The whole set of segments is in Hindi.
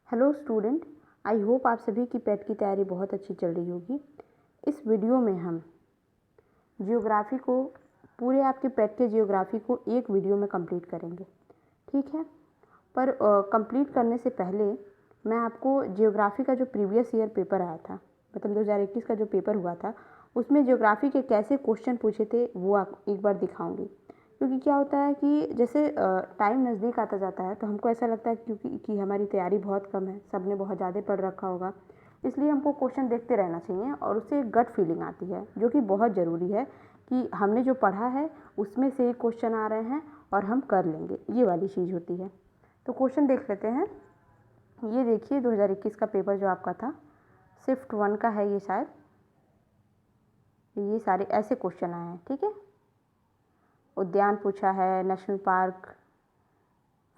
हेलो स्टूडेंट, आई होप आप सभी की पेट की तैयारी बहुत अच्छी चल रही होगी। इस वीडियो में हम जियोग्राफी को पूरे आपके पेट के जियोग्राफी को एक वीडियो में कंप्लीट करेंगे, ठीक है। पर कंप्लीट करने से पहले मैं आपको जियोग्राफी का जो प्रीवियस ईयर पेपर आया था, मतलब 2021 का जो पेपर हुआ था, उसमें जियोग्राफी के कैसे क्वेश्चन पूछे थे वो आप एक बार दिखाऊंगी। क्योंकि क्या होता है कि जैसे टाइम नज़दीक आता जाता है तो हमको ऐसा लगता है कि हमारी तैयारी बहुत कम है, सब ने बहुत ज़्यादा पढ़ रखा होगा, इसलिए हमको क्वेश्चन देखते रहना चाहिए और उससे एक गट फीलिंग आती है जो कि बहुत ज़रूरी है कि हमने जो पढ़ा है उसमें से एक क्वेश्चन आ रहे हैं और हम कर लेंगे, ये वाली चीज़ होती है। तो क्वेश्चन देख लेते हैं। ये देखिए 2021 का पेपर जो आपका था, शिफ्ट 1 का है ये शायद। ये सारे ऐसे क्वेश्चन आए हैं, ठीक है। उद्यान पूछा है, नेशनल पार्क,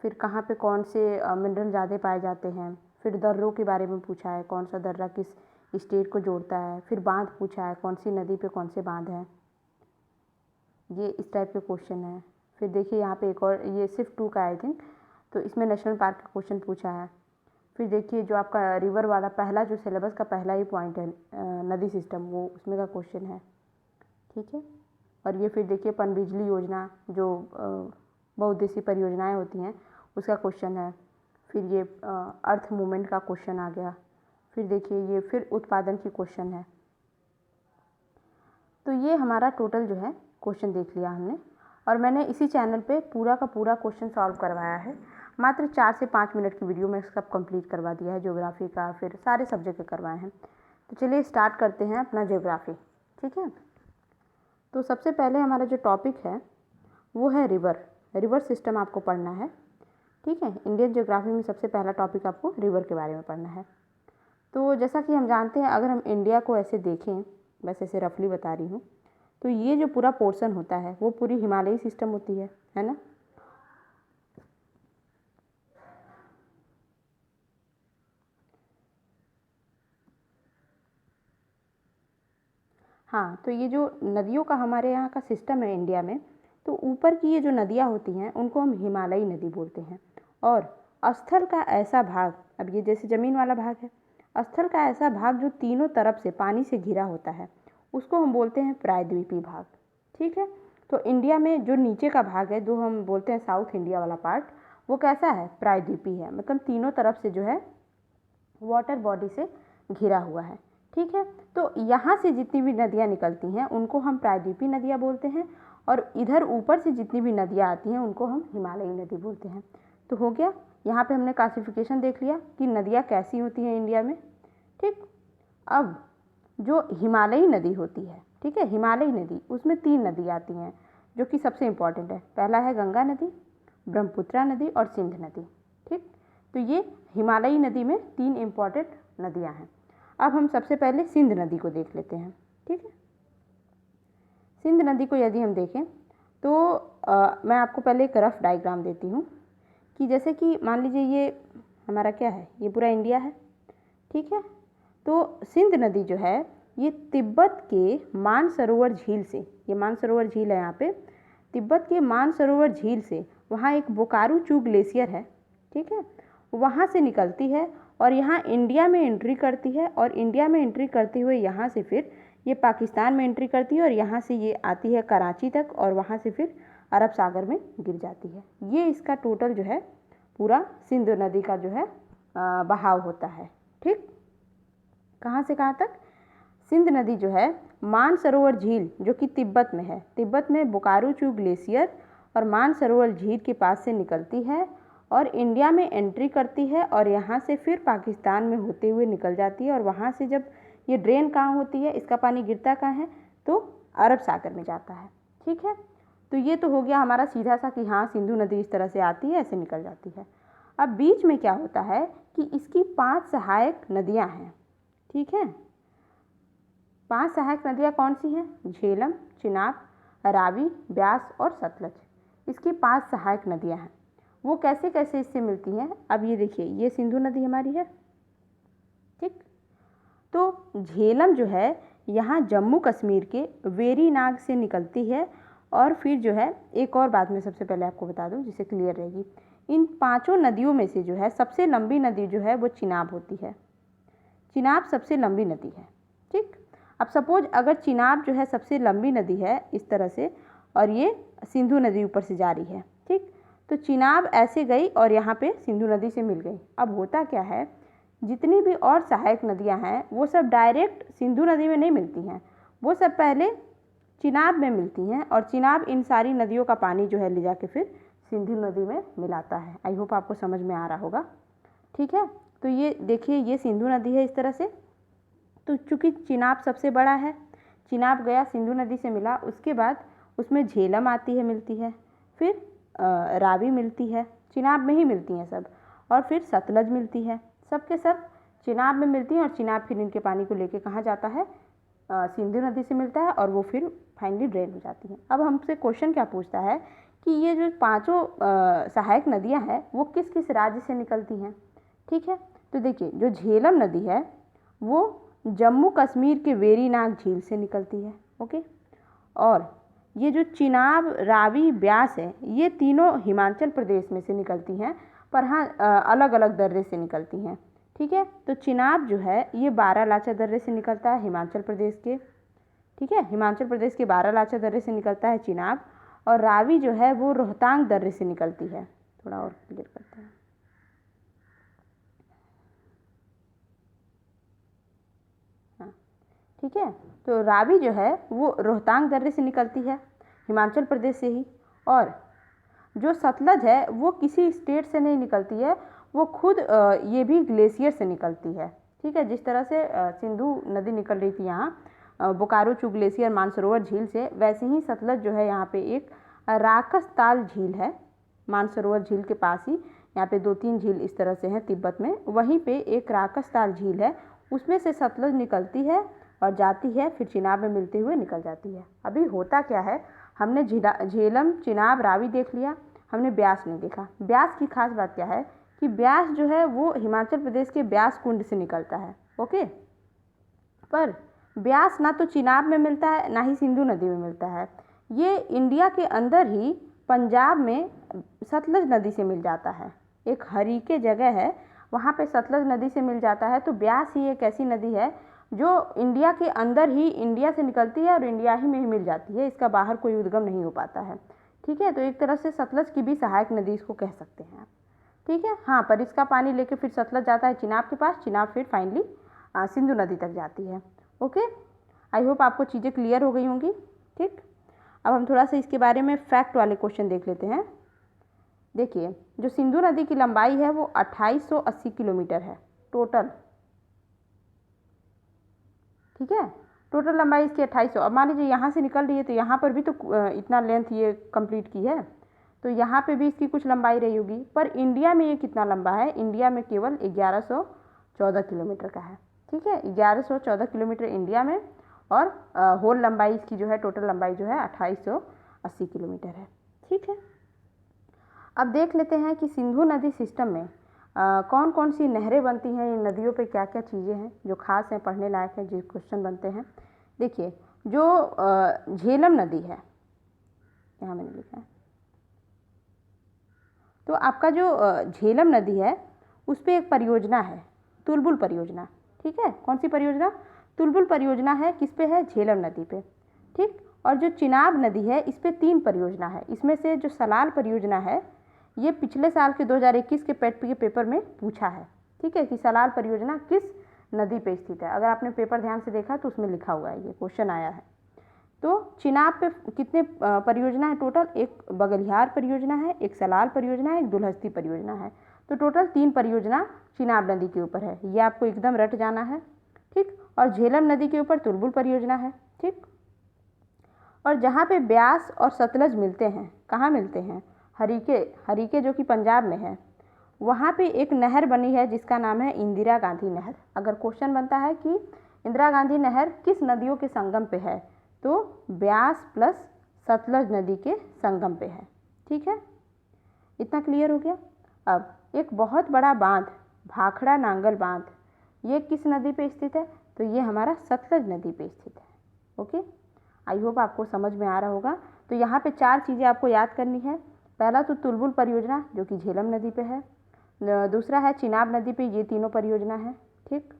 फिर कहाँ पे कौन से मिनरल ज़्यादा पाए जाते हैं, फिर दर्रों के बारे में पूछा है, कौन सा दर्रा किस स्टेट को जोड़ता है, फिर बांध पूछा है, कौन सी नदी पे कौन से बांध हैं, ये इस टाइप के क्वेश्चन है। फिर देखिए यहाँ पे एक और, ये सिर्फ 2 का आई थिंक, तो इसमें नेशनल पार्क का क्वेश्चन पूछा है। फिर देखिए जो आपका रिवर वाला पहला जो सिलेबस का पहला ही पॉइंट है नदी सिस्टम, वो उसमें का क्वेश्चन है, ठीक है। और ये फिर देखिए पनबिजली योजना जो बहुउद्देशीय परियोजनाएं होती हैं उसका क्वेश्चन है। फिर ये अर्थ मूवमेंट का क्वेश्चन आ गया। फिर देखिए ये फिर उत्पादन की क्वेश्चन है। तो ये हमारा टोटल जो है क्वेश्चन देख लिया हमने, और मैंने इसी चैनल पे पूरा का पूरा क्वेश्चन सॉल्व करवाया है। मात्र 4 से 5 मिनट की वीडियो में सब कंप्लीट करवा दिया है, ज्योग्राफी का, फिर सारे सब्जेक्ट के करवाए हैं। तो चलिए स्टार्ट करते हैं अपना ज्योग्राफी, ठीक है। तो सबसे पहले हमारा जो टॉपिक है वो है रिवर सिस्टम आपको पढ़ना है, ठीक है। इंडियन ज्योग्राफी में सबसे पहला टॉपिक आपको रिवर के बारे में पढ़ना है। तो जैसा कि हम जानते हैं, अगर हम इंडिया को ऐसे देखें, बस ऐसे रफली बता रही हूँ, तो ये जो पूरा पोर्शन होता है वो पूरी हिमालयी सिस्टम होती है ना। हाँ, तो ये जो नदियों का हमारे यहाँ का सिस्टम है इंडिया में, तो ऊपर की ये जो नदियाँ होती हैं उनको हम हिमालयी नदी बोलते हैं। और स्थल का ऐसा भाग, अब ये जैसे ज़मीन वाला भाग है, स्थल का ऐसा भाग जो तीनों तरफ से पानी से घिरा होता है उसको हम बोलते हैं प्रायद्वीपीय भाग, ठीक है। तो इंडिया में जो नीचे का भाग है, जो हम बोलते हैं साउथ इंडिया वाला पार्ट, वो कैसा है, प्रायद्वीपीय है, मतलब तीनों तरफ से जो है वाटर बॉडी से घिरा हुआ है, ठीक है। तो यहाँ से जितनी भी नदियाँ निकलती हैं उनको हम प्रायद्वीपीय नदियाँ बोलते हैं, और इधर ऊपर से जितनी भी नदियाँ आती हैं उनको हम हिमालयी नदी बोलते हैं। तो हो गया, यहाँ पे हमने क्लासिफिकेशन देख लिया कि नदियाँ कैसी होती हैं इंडिया में, ठीक। अब जो हिमालयी नदी होती है, ठीक है, हिमालयी नदी, उसमें 3 नदी आती हैं जो कि सबसे इम्पॉर्टेंट है। पहला है गंगा नदी, ब्रह्मपुत्रा नदी और सिंध नदी, ठीक। तो ये हिमालयी नदी में 3 इम्पॉर्टेंट नदियाँ हैं। अब हम सबसे पहले सिंध नदी को देख लेते हैं, ठीक है। सिंध नदी को यदि हम देखें तो मैं आपको पहले एक रफ डायग्राम देती हूँ कि जैसे कि मान लीजिए ये हमारा क्या है, ये पूरा इंडिया है, ठीक है। तो सिंध नदी जो है ये तिब्बत के मानसरोवर झील से, ये मानसरोवर झील है यहाँ पे, तिब्बत के मानसरोवर झील से, वहाँ एक बोकारो चू ग्लेशियर है, ठीक है, वहाँ से निकलती है और यहाँ इंडिया में एंट्री करती है, और इंडिया में एंट्री करते हुए यहाँ से फिर ये पाकिस्तान में एंट्री करती है, और यहाँ से ये आती है कराची तक, और वहाँ से फिर अरब सागर में गिर जाती है। ये इसका टोटल जो है पूरा सिंध नदी का जो है बहाव होता है, ठीक। कहाँ से कहाँ तक, सिंध नदी जो है मानसरोवर झील जो कि तिब्बत में है, तिब्बत में बोकारो चू ग्लेशियर और मानसरोवर झील के पास से निकलती है और इंडिया में एंट्री करती है, और यहाँ से फिर पाकिस्तान में होते हुए निकल जाती है, और वहाँ से जब ये ड्रेन कहाँ होती है, इसका पानी गिरता कहाँ है, तो अरब सागर में जाता है, ठीक है। तो ये तो हो गया हमारा सीधा सा कि हाँ सिंधु नदी इस तरह से आती है, ऐसे निकल जाती है। अब बीच में क्या होता है कि इसकी 5 सहायक नदियाँ हैं, ठीक है। 5 सहायक नदियाँ कौन सी हैं, झेलम, चिनाब, रावी, ब्यास और सतलज, इसकी 5 सहायक नदियाँ हैं। वो कैसे कैसे इससे मिलती हैं, अब ये देखिए, ये सिंधु नदी हमारी है, ठीक। तो झेलम जो है यहाँ जम्मू कश्मीर के वेरीनाग से निकलती है, और फिर जो है एक और बात मैं सबसे पहले आपको बता दूं जिससे क्लियर रहेगी, इन पांचों नदियों में से जो है सबसे लंबी नदी जो है वो चिनाब होती है। चिनाब सबसे लंबी नदी है। ठीक, अब सपोज अगर चिनाब जो है सबसे लंबी नदी है इस तरह से, और ये सिंधु नदी ऊपर से जा रही है, ठीक, तो चिनाब ऐसे गई और यहाँ पे सिंधु नदी से मिल गई। अब होता क्या है, जितनी भी और सहायक नदियाँ हैं वो सब डायरेक्ट सिंधु नदी में नहीं मिलती हैं, वो सब पहले चिनाब में मिलती हैं, और चिनाब इन सारी नदियों का पानी जो है ले जाके फिर सिंधु नदी में मिलाता है। आई होप आपको समझ में आ रहा होगा। ठीक है, तो ये देखिए ये सिंधु नदी है इस तरह से। तो चूँकि चिनाब सबसे बड़ा है, चिनाब गया सिंधु नदी से मिला, उसके बाद उसमें झेलम आती है, मिलती है, फिर रावी मिलती है, चिनाब में ही मिलती हैं सब, और फिर सतलज मिलती है, सब के सब चिनाब में मिलती हैं, और चिनाब फिर इनके पानी को लेके कहाँ जाता है, सिंधु नदी से मिलता है, और वो फिर फाइनली ड्रेन हो जाती हैं। अब हमसे क्वेश्चन क्या पूछता है कि ये जो पांचों सहायक नदियाँ हैं वो किस किस राज्य से निकलती हैं। ठीक है, तो देखिए जो झेलम नदी है वो जम्मू कश्मीर के वेरीनाग झील से निकलती है। ओके, और ये जो चिनाब, रावी, ब्यास है ये तीनों हिमाचल प्रदेश में से निकलती हैं, पर हाँ अलग अलग दर्रे से निकलती हैं। ठीक है, तो चिनाब जो है ये बारालाचा दर्रे से निकलता है हिमाचल प्रदेश के। ठीक है, हिमाचल प्रदेश के बारालाचा दर्रे से निकलता है चिनाब, और रावी जो है वो रोहतांग दर्रे से निकलती है। थोड़ा और क्लियर करते हैं। हाँ, ठीक है, तो रावी जो है वो रोहतांग दर्रे से निकलती है हिमाचल प्रदेश से ही, और जो सतलज है वो किसी स्टेट से नहीं निकलती है, वो खुद ये भी ग्लेशियर से निकलती है। ठीक है, जिस तरह से सिंधु नदी निकल रही थी यहाँ बोकारो चू ग्लेशियर मानसरोवर झील से, वैसे ही सतलज जो है यहाँ पे एक राकस ताल झील है, मानसरोवर झील के पास ही, यहाँ पे 2-3 झील इस तरह से हैं तिब्बत में, वहीं पे एक राकस ताल झील है, उसमें से सतलज निकलती है और जाती है, फिर चिनाब में मिलते हुए निकल जाती है। अभी होता क्या है, हमने झेलम, चिनाब, रावी देख लिया, हमने ब्यास नहीं देखा। ब्यास की खास बात क्या है कि ब्यास जो है वो हिमाचल प्रदेश के ब्यास कुंड से निकलता है। ओके, पर ब्यास ना तो चिनाब में मिलता है ना ही सिंधु नदी में मिलता है, ये इंडिया के अंदर ही पंजाब में सतलज नदी से मिल जाता है। एक हरीके जगह है वहाँ पे सतलज नदी से मिल जाता है। तो ब्यास ही एक ऐसी नदी है जो इंडिया के अंदर ही इंडिया से निकलती है और इंडिया ही में ही मिल जाती है, इसका बाहर कोई उद्गम नहीं हो पाता है। ठीक है, तो एक तरह से सतलज की भी सहायक नदी इसको कह सकते हैं आप। ठीक है, हाँ, पर इसका पानी लेके फिर सतलज जाता है चिनाब के पास, चिनाब फिर फाइनली सिंधु नदी तक जाती है। ओके, आई होप आपको चीज़ें क्लियर हो गई होंगी। ठीक, अब हम थोड़ा सा इसके बारे में फैक्ट वाले क्वेश्चन देख लेते हैं। देखिए, जो सिंधु नदी की लंबाई है वो 2880 किलोमीटर है टोटल। ठीक है, टोटल लंबाई इसकी 2800। अब मान लीजिए यहाँ से निकल रही है तो यहाँ पर भी तो इतना लेंथ ये कंप्लीट की है, तो यहाँ पे भी इसकी कुछ लंबाई रही होगी, पर इंडिया में ये कितना लंबा है, इंडिया में केवल 1114 किलोमीटर का है। ठीक है, 1114 किलोमीटर इंडिया में, और होल लंबाई इसकी जो है, टोटल लंबाई जो है 2880 किलोमीटर है। ठीक है, अब देख लेते हैं कि सिंधु नदी सिस्टम में कौन कौन सी नहरें बनती हैं, इन नदियों पे क्या क्या चीज़ें हैं जो खास हैं, पढ़ने लायक हैं, जो क्वेश्चन बनते हैं। देखिए, जो झेलम नदी है, यहाँ मैंने लिखा है, तो आपका जो झेलम नदी है उस पर एक परियोजना है, तुलबुल परियोजना। ठीक है, कौन सी परियोजना, तुलबुल परियोजना है, किस पे है, झेलम नदी पे। ठीक, और जो चिनाब नदी है इस पे 3 परियोजना है, इसमें से जो सलाल परियोजना है ये पिछले साल के 2021 के पेट के पेपर में पूछा है। ठीक है, कि सलाल परियोजना किस नदी पे स्थित है, अगर आपने पेपर ध्यान से देखा तो उसमें लिखा हुआ है, ये क्वेश्चन आया है। तो चिनाब पे कितने परियोजना है टोटल, एक बगलिहार परियोजना है, एक सलाल परियोजना है, एक दुलहस्ती परियोजना है, तो टोटल 3 परियोजना चिनाब नदी के ऊपर है, ये आपको एकदम रट जाना है। ठीक, और झेलम नदी के ऊपर तुलबुल परियोजना है। ठीक, और जहाँ पे ब्यास और सतलज मिलते हैं, कहाँ मिलते हैं, हरीके जो कि पंजाब में है, वहाँ पे एक नहर बनी है जिसका नाम है इंदिरा गांधी नहर। अगर क्वेश्चन बनता है कि इंदिरा गांधी नहर किस नदियों के संगम पे है, तो ब्यास प्लस सतलज नदी के संगम पे है। ठीक है, इतना क्लियर हो गया। अब एक बहुत बड़ा बांध, भाखड़ा नांगल बांध, ये किस नदी पे स्थित है, तो ये हमारा सतलज नदी पे स्थित है। ओके, आई होप आपको समझ में आ रहा होगा। तो यहाँ पे 4 चीज़ें आपको याद करनी है, पहला तो तुलबुल परियोजना जो कि झेलम नदी पे है, दूसरा है चिनाब नदी पे, ये तीनों परियोजना है। ठीक,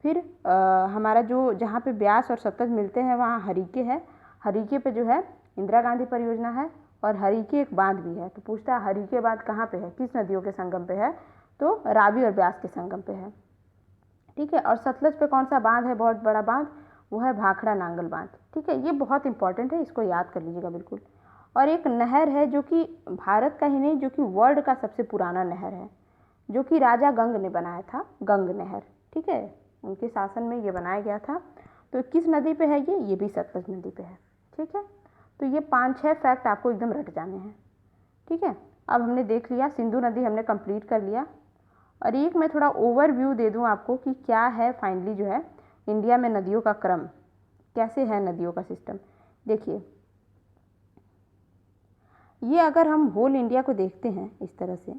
फिर हमारा जो जहाँ पे ब्यास और सतलज मिलते हैं वहाँ हरीके है, हरीके पे जो है इंदिरा गांधी परियोजना है, और हरीके एक बांध भी है। तो पूछता है हरीके बांध कहाँ पे है, किस नदियों के संगम पे है, तो रावी और ब्यास के संगम पे है। ठीक है, और सतलज पे कौन सा बांध है, बहुत बड़ा बांध, वो है भाखड़ा नांगल बांध। ठीक है, ये बहुत इंपॉर्टेंट है, इसको याद कर लीजिएगा बिल्कुल। और एक नहर है जो कि भारत का ही नहीं, जो कि वर्ल्ड का सबसे पुराना नहर है, जो कि राजा गंग ने बनाया था, गंग नहर। ठीक है, उनके शासन में ये बनाया गया था। तो किस नदी पे है ये भी सतलज नदी पे है। ठीक है, तो ये 5-6 फैक्ट आपको एकदम रट जाने हैं। ठीक है, अब हमने देख लिया सिंधु नदी हमने कंप्लीट कर लिया। और एक मैं थोड़ा ओवरव्यू दे दूं आपको कि क्या है फाइनली जो है इंडिया में नदियों का क्रम, कैसे है नदियों का सिस्टम। देखिए, ये अगर हम होल इंडिया को देखते हैं इस तरह से,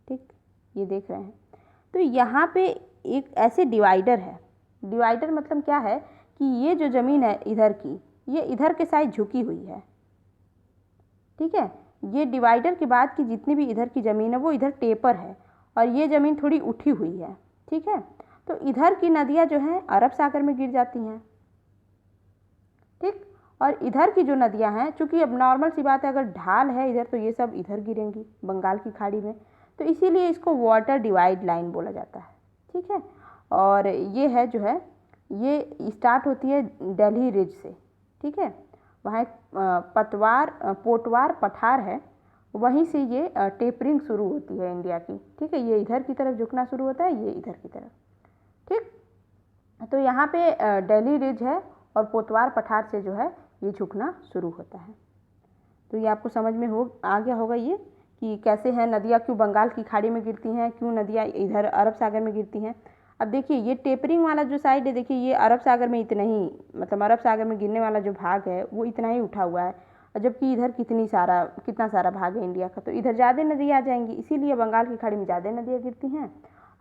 ठीक, ये देख रहे हैं, तो यहाँ पे एक ऐसे डिवाइडर है। डिवाइडर मतलब क्या है कि ये जो ज़मीन है इधर की, ये इधर के साइड झुकी हुई है। ठीक है, ये डिवाइडर के बाद की जितनी भी इधर की ज़मीन है वो इधर टेपर है, और ये ज़मीन थोड़ी उठी हुई है। ठीक है, तो इधर की नदियाँ जो हैं अरब सागर में गिर जाती हैं। ठीक, और इधर की जो नदियाँ हैं, चूँकि अब नॉर्मल सी बात है, अगर ढाल है इधर तो ये सब इधर गिरेंगी बंगाल की खाड़ी में, तो इसीलिए इसको वाटर डिवाइड लाइन बोला जाता है। ठीक है, और ये है जो है ये स्टार्ट होती है दिल्ली रिज से। ठीक है, वहाँ एक पोटवार पठार है, वहीं से ये टेपरिंग शुरू होती है इंडिया की। ठीक है, ये इधर की तरफ झुकना शुरू होता है, ये इधर की तरफ। ठीक, तो यहाँ पे दिल्ली रिज है और पोटवार पठार से जो है ये झुकना शुरू होता है। तो ये आपको समझ में आ गया होगा ये कि कैसे हैं नदियाँ, क्यों बंगाल की खाड़ी में गिरती हैं, क्यों नदियाँ इधर अरब सागर में गिरती हैं। अब देखिए, ये टेपरिंग वाला जो साइड है, देखिए ये अरब सागर में इतना ही, मतलब अरब सागर में गिरने वाला जो भाग है वो इतना ही उठा हुआ है, जबकि इधर कितना सारा भाग है इंडिया का, तो इधर ज़्यादा नदी आ जाएंगी। इसीलिए बंगाल की खाड़ी में ज़्यादा नदियाँ गिरती हैं,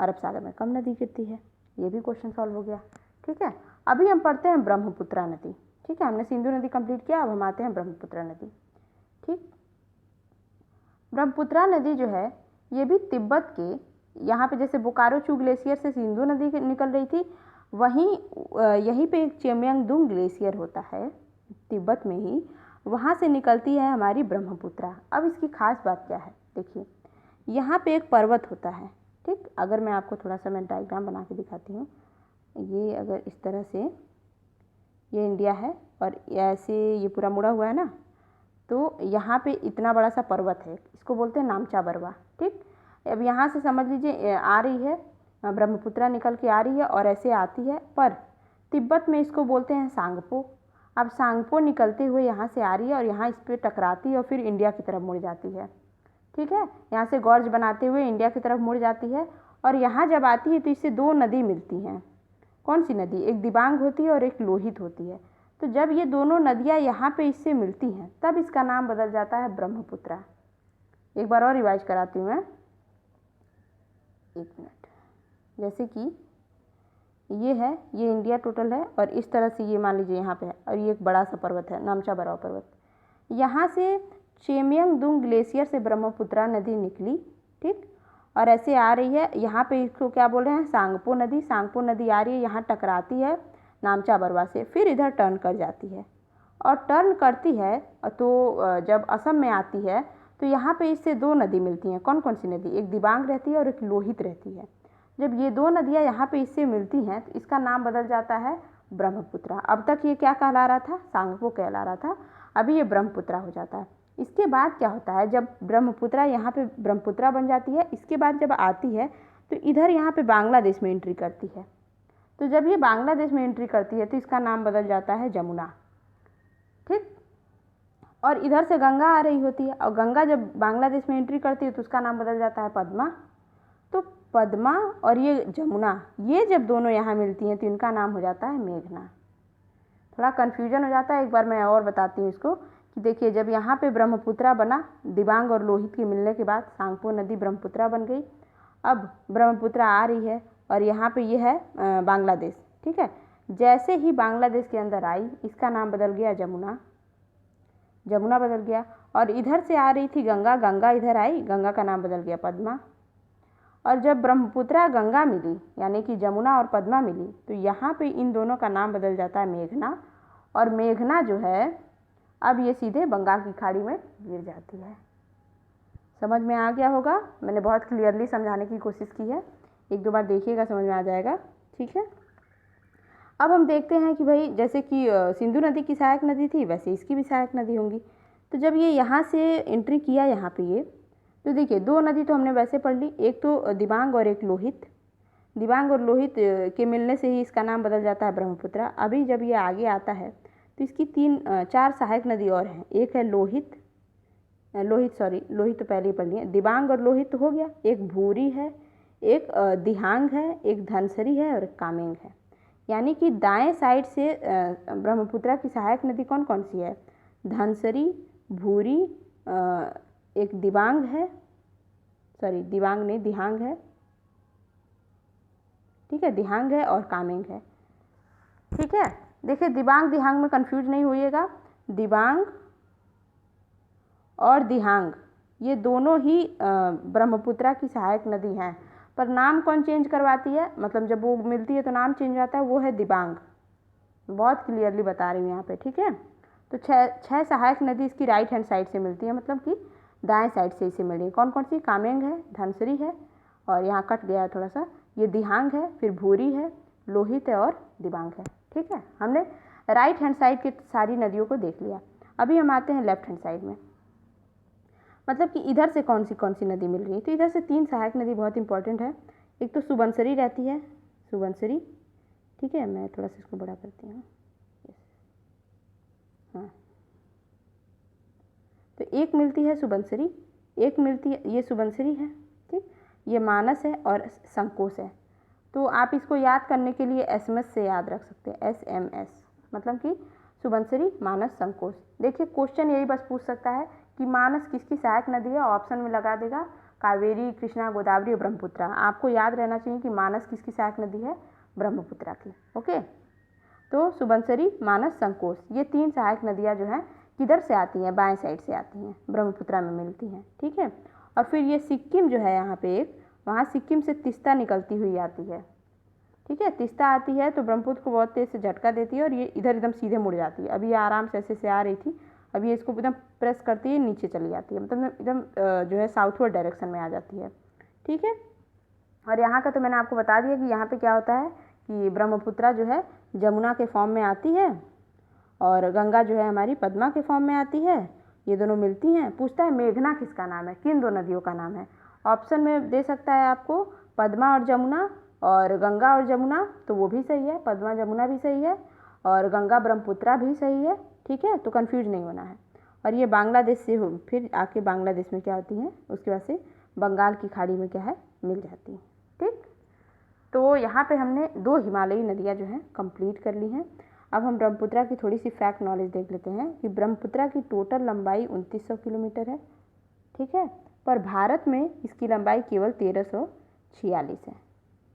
अरब सागर में कम नदी गिरती है। ये भी क्वेश्चन सॉल्व हो गया। ठीक है, अभी हम पढ़ते हैं ब्रह्मपुत्रा नदी। ठीक है, हमने सिंधु नदी कंप्लीट किया, अब हम आते हैं ब्रह्मपुत्रा नदी। ठीक, ब्रह्मपुत्रा नदी जो है ये भी तिब्बत के यहाँ पे, जैसे बोकारो चू ग्लेशियर से सिंधु नदी निकल रही थी, वहीं यहीं पे एक चेमयांगदुंग ग्लेशियर होता है तिब्बत में ही, वहाँ से निकलती है हमारी ब्रह्मपुत्रा। अब इसकी खास बात क्या है, देखिए यहाँ पे एक पर्वत होता है। ठीक, अगर मैं आपको थोड़ा सा मैं डायग्राम बना के दिखाती हूँ, ये अगर इस तरह से ये इंडिया है और ऐसे ये पूरा मुड़ा हुआ है ना, तो यहाँ पे इतना बड़ा सा पर्वत है, इसको बोलते हैं नामचा बरवा। ठीक, अब यहाँ से समझ लीजिए आ रही है ब्रह्मपुत्रा, निकल के आ रही है और ऐसे आती है, पर तिब्बत में इसको बोलते हैं सांगपो। अब सांगपो निकलते हुए यहाँ से आ रही है और यहाँ इस पर टकराती है और फिर इंडिया की तरफ मुड़ जाती है। ठीक है, यहाँ से गॉर्ज बनाते हुए इंडिया की तरफ मुड़ जाती है, और यहाँ जब आती है तो इससे 2 नदी मिलती हैं। कौन सी नदी, एक दिबांग होती है और एक लोहित होती है। तो जब ये दोनों नदियाँ यहाँ पे इससे मिलती हैं तब इसका नाम बदल जाता है ब्रह्मपुत्रा। एक बार और रिवाइज कराती हूँ मैं, 1 मिनट। जैसे कि ये है, ये इंडिया टोटल है, और इस तरह से ये मान लीजिए यहाँ पे है, और ये एक बड़ा सा पर्वत है नामचा बरवा पर्वत। यहाँ से चेमयांगदुंग ग्लेशियर से ब्रह्मपुत्रा नदी निकली। ठीक, और ऐसे आ रही है, यहाँ पे इसको क्या बोल रहे हैं, सांगपो नदी। सांगपो नदी आ रही है, यहाँ टकराती है नामचा बरवा से, फिर इधर टर्न कर जाती है, और टर्न करती है तो जब असम में आती है तो यहाँ पे इससे 2 नदी मिलती हैं। कौन कौन सी नदी, एक दिबांग रहती है और एक लोहित रहती है। जब ये 2 नदियाँ यहाँ पे इससे मिलती हैं तो इसका नाम बदल जाता है ब्रह्मपुत्रा। अब तक ये क्या कहला रहा था, सांगपो कहला रहा था, अभी ये ब्रह्मपुत्रा हो जाता है। इसके बाद क्या होता है, जब ब्रह्मपुत्रा यहाँ पे ब्रह्मपुत्रा बन जाती है, इसके बाद जब आती है तो इधर यहाँ पे बांग्लादेश में एंट्री करती है। तो जब ये बांग्लादेश में एंट्री करती है तो इसका नाम बदल जाता है जमुना। ठीक, और इधर से गंगा आ रही होती है, और गंगा जब बांग्लादेश में एंट्री करती है तो उसका नाम बदल जाता है पद्मा। तो पद्मा और ये जमुना, ये जब दोनों यहाँ मिलती हैं तो इनका नाम हो जाता है मेघना। थोड़ा कन्फ्यूजन हो जाता है, एक बार मैं और बताती हूँ इसको कि देखिए, जब यहाँ पे ब्रह्मपुत्रा बना, दिबांग और लोहित के मिलने के बाद सांगपो नदी ब्रह्मपुत्रा बन गई। अब ब्रह्मपुत्रा आ रही है और यहाँ पे ये है बांग्लादेश। ठीक है, जैसे ही बांग्लादेश के अंदर आई इसका नाम बदल गया जमुना। जमुना बदल गया। और इधर से आ रही थी गंगा, गंगा इधर आई, गंगा का नाम बदल गया पद्मा। और जब ब्रह्मपुत्रा गंगा मिली, यानी कि जमुना और पद्मा मिली, तो यहाँ पे इन दोनों का नाम बदल जाता है मेघना। और मेघना जो है अब ये सीधे बंगाल की खाड़ी में गिर जाती है। समझ में आ गया होगा, मैंने बहुत क्लियरली समझाने की कोशिश की है, एक दो बार देखिएगा समझ में आ जाएगा। ठीक है, अब हम देखते हैं कि भाई जैसे कि सिंधु नदी की सहायक नदी थी, वैसे इसकी भी सहायक नदी होंगी। तो जब ये यहाँ से एंट्री किया यहाँ पे ये, तो देखिए दो नदी तो हमने वैसे पढ़ ली, एक तो दिबांग और एक लोहित। दिबांग और लोहित के मिलने से ही इसका नाम बदल जाता है ब्रह्मपुत्रा। अभी जब ये आगे आता है तो इसकी चार सहायक नदी और हैं। एक है लोहित, लोहित तो पहले ही पढ़ लिए। दिबांग और लोहित तो हो गया, एक भूरी है, एक दिहांग है, एक धनसरी है और एक कामेंग है। यानी कि दाएं साइड से ब्रह्मपुत्रा की सहायक नदी कौन कौन सी है? धनसरी, भूरी, एक दिबांग है, दिबांग नहीं, दिहांग है। ठीक है, दिहांग है और कामेंग है। ठीक है, देखिए दिबांग दिहांग में कंफ्यूज नहीं होइएगा। दिबांग और दिहांग ये दोनों ही ब्रह्मपुत्रा की सहायक नदी हैं, पर नाम कौन चेंज करवाती है? मतलब जब वो मिलती है तो नाम चेंज होता है, वो है दिबांग। बहुत क्लियरली बता रही हूँ यहाँ पे। ठीक है, तो छह सहायक नदी इसकी राइट हैंड साइड से मिलती है, मतलब कि दाएं साइड से इसे मिल रही है। कौन कौन सी? कामेंग है, धनसरी है, और यहाँ कट गया है थोड़ा सा, ये दिहांग है, फिर भूरी है, लोहित है और दिबांग है। ठीक है, हमने राइट हैंड साइड की सारी नदियों को देख लिया। अभी हम आते हैं लेफ्ट हैंड साइड में, मतलब कि इधर से कौन सी नदी मिल रही है। तो इधर से तीन सहायक नदी बहुत इंपॉर्टेंट है। एक तो सुबनसिरी रहती है, सुबनसिरी। ठीक है, मैं थोड़ा सा इसको बड़ा करती हूँ। हाँ, तो एक मिलती है सुबनसिरी, एक मिलती है, ये सुबनसिरी है। ठीक, ये मानस है और संकोश है। तो आप इसको याद करने के लिए SMS से याद रख सकते हैं, SMS, मतलब कि सुबनसिरी, मानस, संकोश। देखिए क्वेश्चन यही बस पूछ सकता है कि मानस किसकी सहायक नदी है, ऑप्शन में लगा देगा कावेरी, कृष्णा, गोदावरी और ब्रह्मपुत्रा। आपको याद रहना चाहिए कि मानस किसकी सहायक नदी है, ब्रह्मपुत्रा की। ओके, तो सुबनसिरी, मानस, संकोश, ये तीन सहायक नदियाँ जो हैं किधर से आती हैं? बाएं साइड से आती हैं, ब्रह्मपुत्रा में मिलती हैं। ठीक है, और फिर ये सिक्किम जो है यहाँ पे एक, वहाँ सिक्किम से तीस्ता निकलती हुई आती है। ठीक है, तीस्ता आती है तो ब्रह्मपुत्र को बहुत तेज से झटका देती है और ये इधर एकदम सीधे मुड़ जाती है। अभी ये आराम से ऐसे आ रही थी, अभी इसको एकदम प्रेस करती है, नीचे चली जाती है, मतलब एकदम जो है साउथवर्ड डायरेक्शन में आ जाती है। ठीक है, और यहाँ का तो मैंने आपको बता दिया कि यहाँ पे क्या होता है कि ब्रह्मपुत्रा जो है जमुना के फॉर्म में आती है और गंगा जो है हमारी पद्मा के फॉर्म में आती है। ये दोनों मिलती हैं। पूछता है मेघना किसका नाम है, किन दो नदियों का नाम है? ऑप्शन में दे सकता है आपको पद्मा और जमुना और गंगा और जमुना, तो वो भी सही है, पद्मा जमुना भी सही है और गंगा ब्रह्मपुत्रा भी सही है। ठीक है, तो कंफ्यूज नहीं होना है। और ये बांग्लादेश से हो, फिर आके बांग्लादेश में क्या होती हैं, उसके बाद से बंगाल की खाड़ी में क्या है, मिल जाती हैं। ठीक, तो यहाँ पे हमने दो हिमालयी नदियाँ जो हैं कंप्लीट कर ली हैं। अब हम ब्रह्मपुत्रा की थोड़ी सी फैक्ट नॉलेज देख लेते हैं कि ब्रह्मपुत्रा की टोटल लंबाई 2900 किलोमीटर है। ठीक है, पर भारत में इसकी लंबाई केवल 1346 है।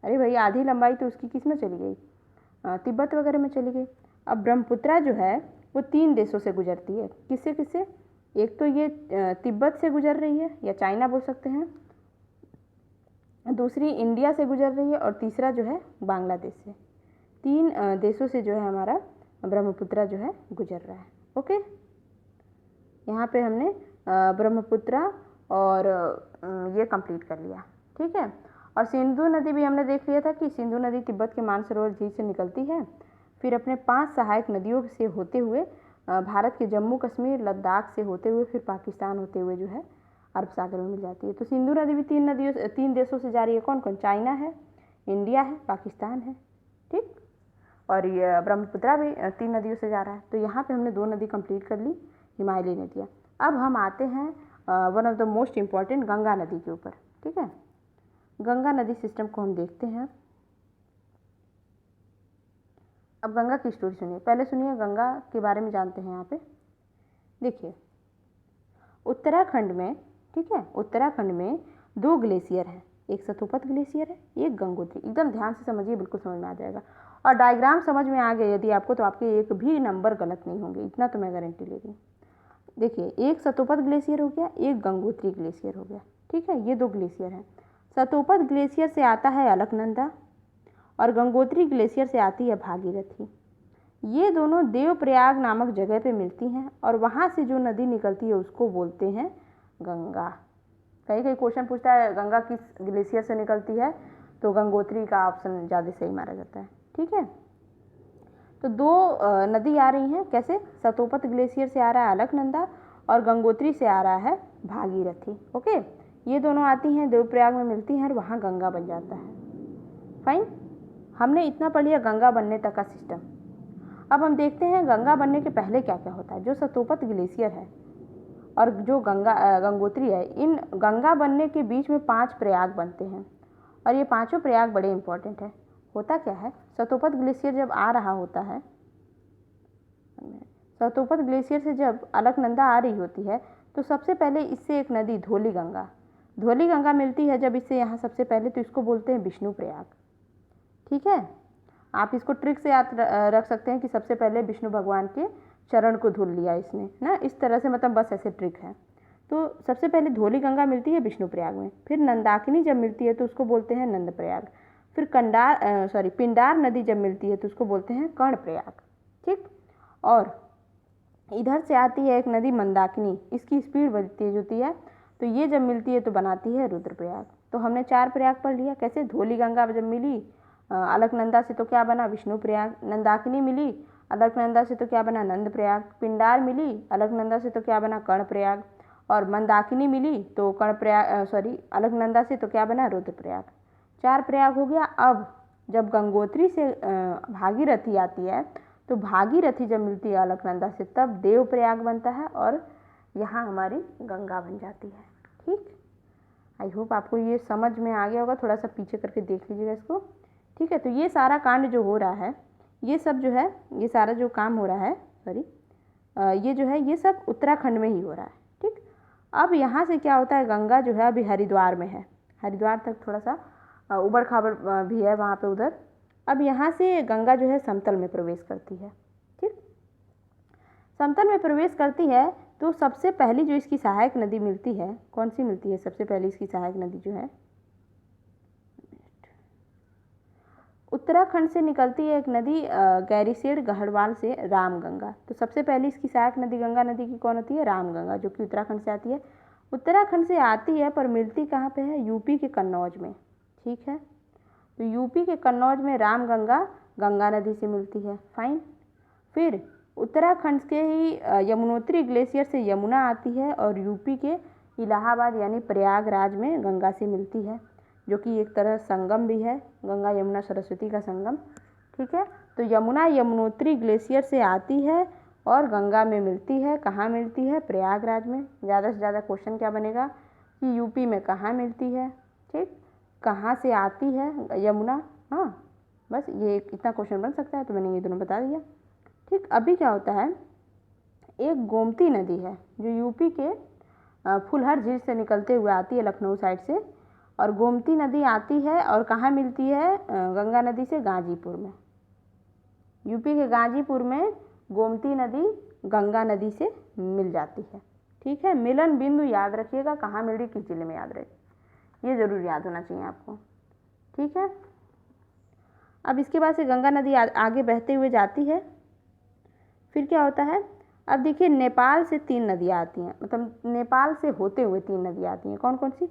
अरे भाई, आधी लंबाई तो उसकी किस में चली गई, तिब्बत वगैरह में चली गई। अब ब्रह्मपुत्रा जो है वो 3 देशों से गुजरती है। किससे किससे? एक तो ये तिब्बत से गुजर रही है या चाइना बोल सकते हैं, दूसरी इंडिया से गुजर रही है और तीसरा जो है बांग्लादेश से। 3 देशों से जो है हमारा ब्रह्मपुत्रा जो है गुजर रहा है। ओके, यहाँ पे हमने ब्रह्मपुत्रा और ये कंप्लीट कर लिया। ठीक है, और सिंधु नदी भी हमने देख लिया था कि सिंधु नदी तिब्बत के मानसरोवर झील से निकलती है, फिर अपने 5 सहायक नदियों से होते हुए भारत के जम्मू कश्मीर, लद्दाख से होते हुए फिर पाकिस्तान होते हुए जो है अरब सागर में मिल जाती है। तो सिंधु नदी भी 3 देशों से जा रही है। कौन कौन? चाइना है, इंडिया है, पाकिस्तान है। ठीक, और ये ब्रह्मपुत्रा भी 3 नदियों से जा रहा है। तो यहाँ पे हमने 2 नदी कंप्लीट कर ली, हिमालयी नदियाँ। अब हम आते हैं one of the most important Ganga नदी के ऊपर। ठीक है, गंगा नदी सिस्टम को हम देखते हैं। अब गंगा की स्टोरी सुनिए, पहले सुनिए गंगा के बारे में जानते हैं। यहाँ पे देखिए उत्तराखंड में, ठीक है, उत्तराखंड में 2 ग्लेशियर हैं, एक सतोपत ग्लेशियर है, एक गंगोत्री। एकदम ध्यान से समझिए, बिल्कुल समझ में आ जाएगा। और डायग्राम समझ में आ गया यदि आपको, तो आपके एक भी नंबर गलत नहीं होंगे, इतना तो मैं गारंटी ले रही हूँ। देखिए, एक सतोपत ग्लेशियर हो गया, एक गंगोत्री ग्लेशियर हो गया, ठीक है, ये 2 ग्लेशियर हैं। सतोपत ग्लेशियर से आता है अलकनंदा और गंगोत्री ग्लेशियर से आती है भागीरथी। ये दोनों देवप्रयाग नामक जगह पे मिलती हैं और वहाँ से जो नदी निकलती है उसको बोलते हैं गंगा। कहीं कहीं क्वेश्चन पूछता है गंगा किस ग्लेशियर से निकलती है, तो गंगोत्री का ऑप्शन ज़्यादा सही माना जाता है, ठीक है। तो 2 नदी आ रही हैं, कैसे, सतोपत ग्लेशियर से आ रहा है अलकनंदा और गंगोत्री से आ रहा है भागीरथी। ओके, ये दोनों आती हैं, देवप्रयाग में मिलती हैं और वहाँ गंगा बन जाता है। फाइन, हमने इतना पढ़ लिया गंगा बनने तक का सिस्टम। अब हम देखते हैं गंगा बनने के पहले क्या क्या होता है। जो सतोपत ग्लेशियर है और जो गंगोत्री है, इन गंगा बनने के बीच में 5 प्रयाग बनते हैं और ये 5 प्रयाग बड़े इंपॉर्टेंट है। होता क्या है, सतोपत ग्लेशियर जब आ रहा होता है, सतोपत ग्लेशियर से जब अलकनंदा आ रही होती है तो सबसे पहले इससे एक नदी धौली गंगा मिलती है। जब इससे यहाँ सबसे पहले, तो इसको बोलते हैं विष्णु प्रयाग, ठीक है। आप इसको ट्रिक से याद रख सकते हैं कि सबसे पहले विष्णु भगवान के चरण को धुल लिया इसने ना, इस तरह से, मतलब बस ऐसे ट्रिक है। तो सबसे पहले धौली गंगा मिलती है विष्णु प्रयाग में, फिर नंदाकिनी जब मिलती है तो उसको बोलते हैं नंद प्रयाग, फिर पिंडार नदी जब मिलती है तो उसको बोलते हैं कर्ण प्रयाग, ठीक। और इधर से आती है एक नदी मंदाकिनी, इसकी स्पीड बड़ी तेज होती है, तो ये जब मिलती है तो बनाती है रुद्रप्रयाग। तो हमने 4 प्रयाग पढ़ लिया, कैसे, धौली गंगा जब मिली अलकनंदा से तो क्या बना, विष्णु प्रयाग। नंदाकिनी मिली अलकनंदा से तो क्या बना, नंद प्रयाग। पिंडार मिली अलकनंदा से तो क्या बना, कर्ण प्रयाग। और मंदाकिनी मिली तो अलकनंदा से तो क्या बना, रुद्रप्रयाग। 4 प्रयाग हो गया। अब जब गंगोत्री से भागीरथी आती है तो भागीरथी जब मिलती है अलकनंदा से तब देवप्रयाग बनता है और यहाँ हमारी गंगा बन जाती है, ठीक। आई होप आपको ये समझ में आ गया होगा, थोड़ा सा पीछे करके देख लीजिएगा इसको, ठीक है। तो ये सारा कांड जो हो रहा है, ये सब जो है, ये सारा जो काम हो रहा है, ये जो है, ये सब उत्तराखंड में ही हो रहा है, ठीक। अब यहाँ से क्या होता है, गंगा जो है अभी हरिद्वार में है, हरिद्वार तक थोड़ा सा उबड़ खाबड़ भी है वहाँ पे उधर। अब यहाँ से गंगा जो है समतल में प्रवेश करती है, ठीक। समतल में प्रवेश करती है तो सबसे पहली जो इसकी सहायक नदी मिलती है, कौन सी मिलती है सबसे पहली इसकी सहायक नदी जो है, उत्तराखंड से निकलती है एक नदी गैरीसेड गढ़वाल से, रामगंगा। तो सबसे पहली इसकी सहायक नदी गंगा नदी की कौन होती है, रामगंगा, जो कि उत्तराखंड से आती है। उत्तराखंड से आती है पर मिलती कहाँ पे है, यूपी के कन्नौज में, ठीक है। तो यूपी के कन्नौज में रामगंगा गंगा नदी से मिलती है, फाइन। फिर उत्तराखंड के ही यमुनोत्री ग्लेशियर से यमुना आती है और यूपी के इलाहाबाद यानी प्रयागराज में गंगा से मिलती है, जो कि एक तरह संगम भी है, गंगा यमुना सरस्वती का संगम, ठीक है। तो यमुना यमुनोत्री ग्लेशियर से आती है और गंगा में मिलती है, कहाँ मिलती है, प्रयागराज में। ज़्यादा से ज़्यादा क्वेश्चन क्या बनेगा कि यूपी में कहाँ मिलती है, ठीक, कहाँ से आती है यमुना, हाँ, बस ये इतना क्वेश्चन बन सकता है, तो मैंने ये दोनों बता दिया, ठीक। अभी क्या होता है, एक गोमती नदी है जो यूपी के फुलहर झील से निकलते हुए आती है लखनऊ साइड से, और गोमती नदी आती है और कहाँ मिलती है, गंगा नदी से गाजीपुर में, यूपी के गाजीपुर में गोमती नदी गंगा नदी से मिल जाती है, ठीक है। मिलन बिंदु याद रखिएगा, कहाँ मिल रही, किस जिले में, याद रखिए, ये ज़रूर याद होना चाहिए आपको, ठीक है। अब इसके बाद से गंगा नदी आगे बहते हुए जाती है। फिर क्या होता है, अब देखिए नेपाल से 3 नदियाँ आती हैं, मतलब नेपाल से होते हुए 3 नदियाँ आती हैं, कौन कौन सी,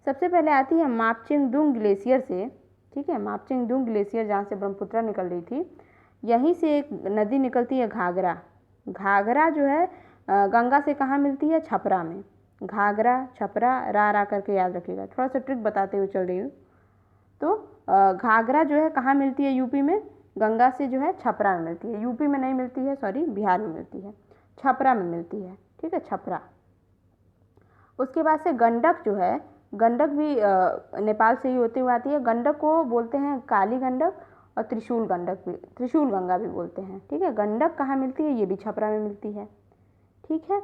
सबसे पहले आती है मापचेंगडुंग ग्लेशियर से, ठीक है, मापचेंगडुंग ग्लेशियर जहाँ से ब्रह्मपुत्र निकल रही थी, यहीं से एक नदी निकलती है घाघरा। घाघरा जो है गंगा से कहाँ मिलती है, छपरा में, घाघरा छपरा रा करके याद रखिएगा, थोड़ा सा ट्रिक बताते हुए चल रही हूँ। तो घाघरा जो है कहाँ मिलती है, यूपी में, गंगा से जो है छपरा में मिलती है, यूपी में नहीं मिलती है, सॉरी, बिहार में मिलती है, छपरा में मिलती है, ठीक है, छपरा। उसके बाद से गंडक जो है, गंडक भी नेपाल से ही होते हुए आती है, गंडक को बोलते हैं काली गंडक और त्रिशूल गंगा भी बोलते हैं, ठीक है। गंडक कहाँ मिलती है, ये भी छपरा में मिलती है, ठीक है।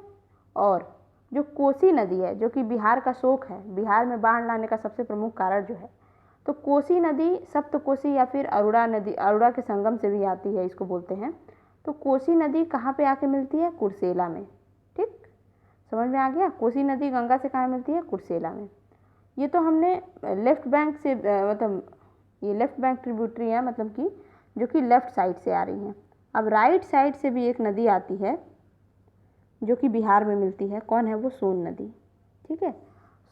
और जो कोसी नदी है, जो कि बिहार का शोक है, बिहार में बाढ़ लाने का सबसे प्रमुख कारण जो है, तो कोसी नदी सप्तकोसी या फिर अरुणा नदी, अरुणा के संगम से भी आती है, इसको बोलते हैं। तो कोसी नदी कहाँ पे आके मिलती है, कुर्सेला में, ठीक। समझ में आ गया। कोसी नदी गंगा से कहाँ मिलती है? कुर्सेला में। ये तो हमने लेफ्ट बैंक से मतलब ये लेफ्ट बैंक ट्रिब्यूटरी है, मतलब कि जो कि लेफ्ट साइड से आ रही हैं। अब राइट साइड से भी एक नदी आती है जो कि बिहार में मिलती है। कौन है वो? सोन नदी। ठीक है,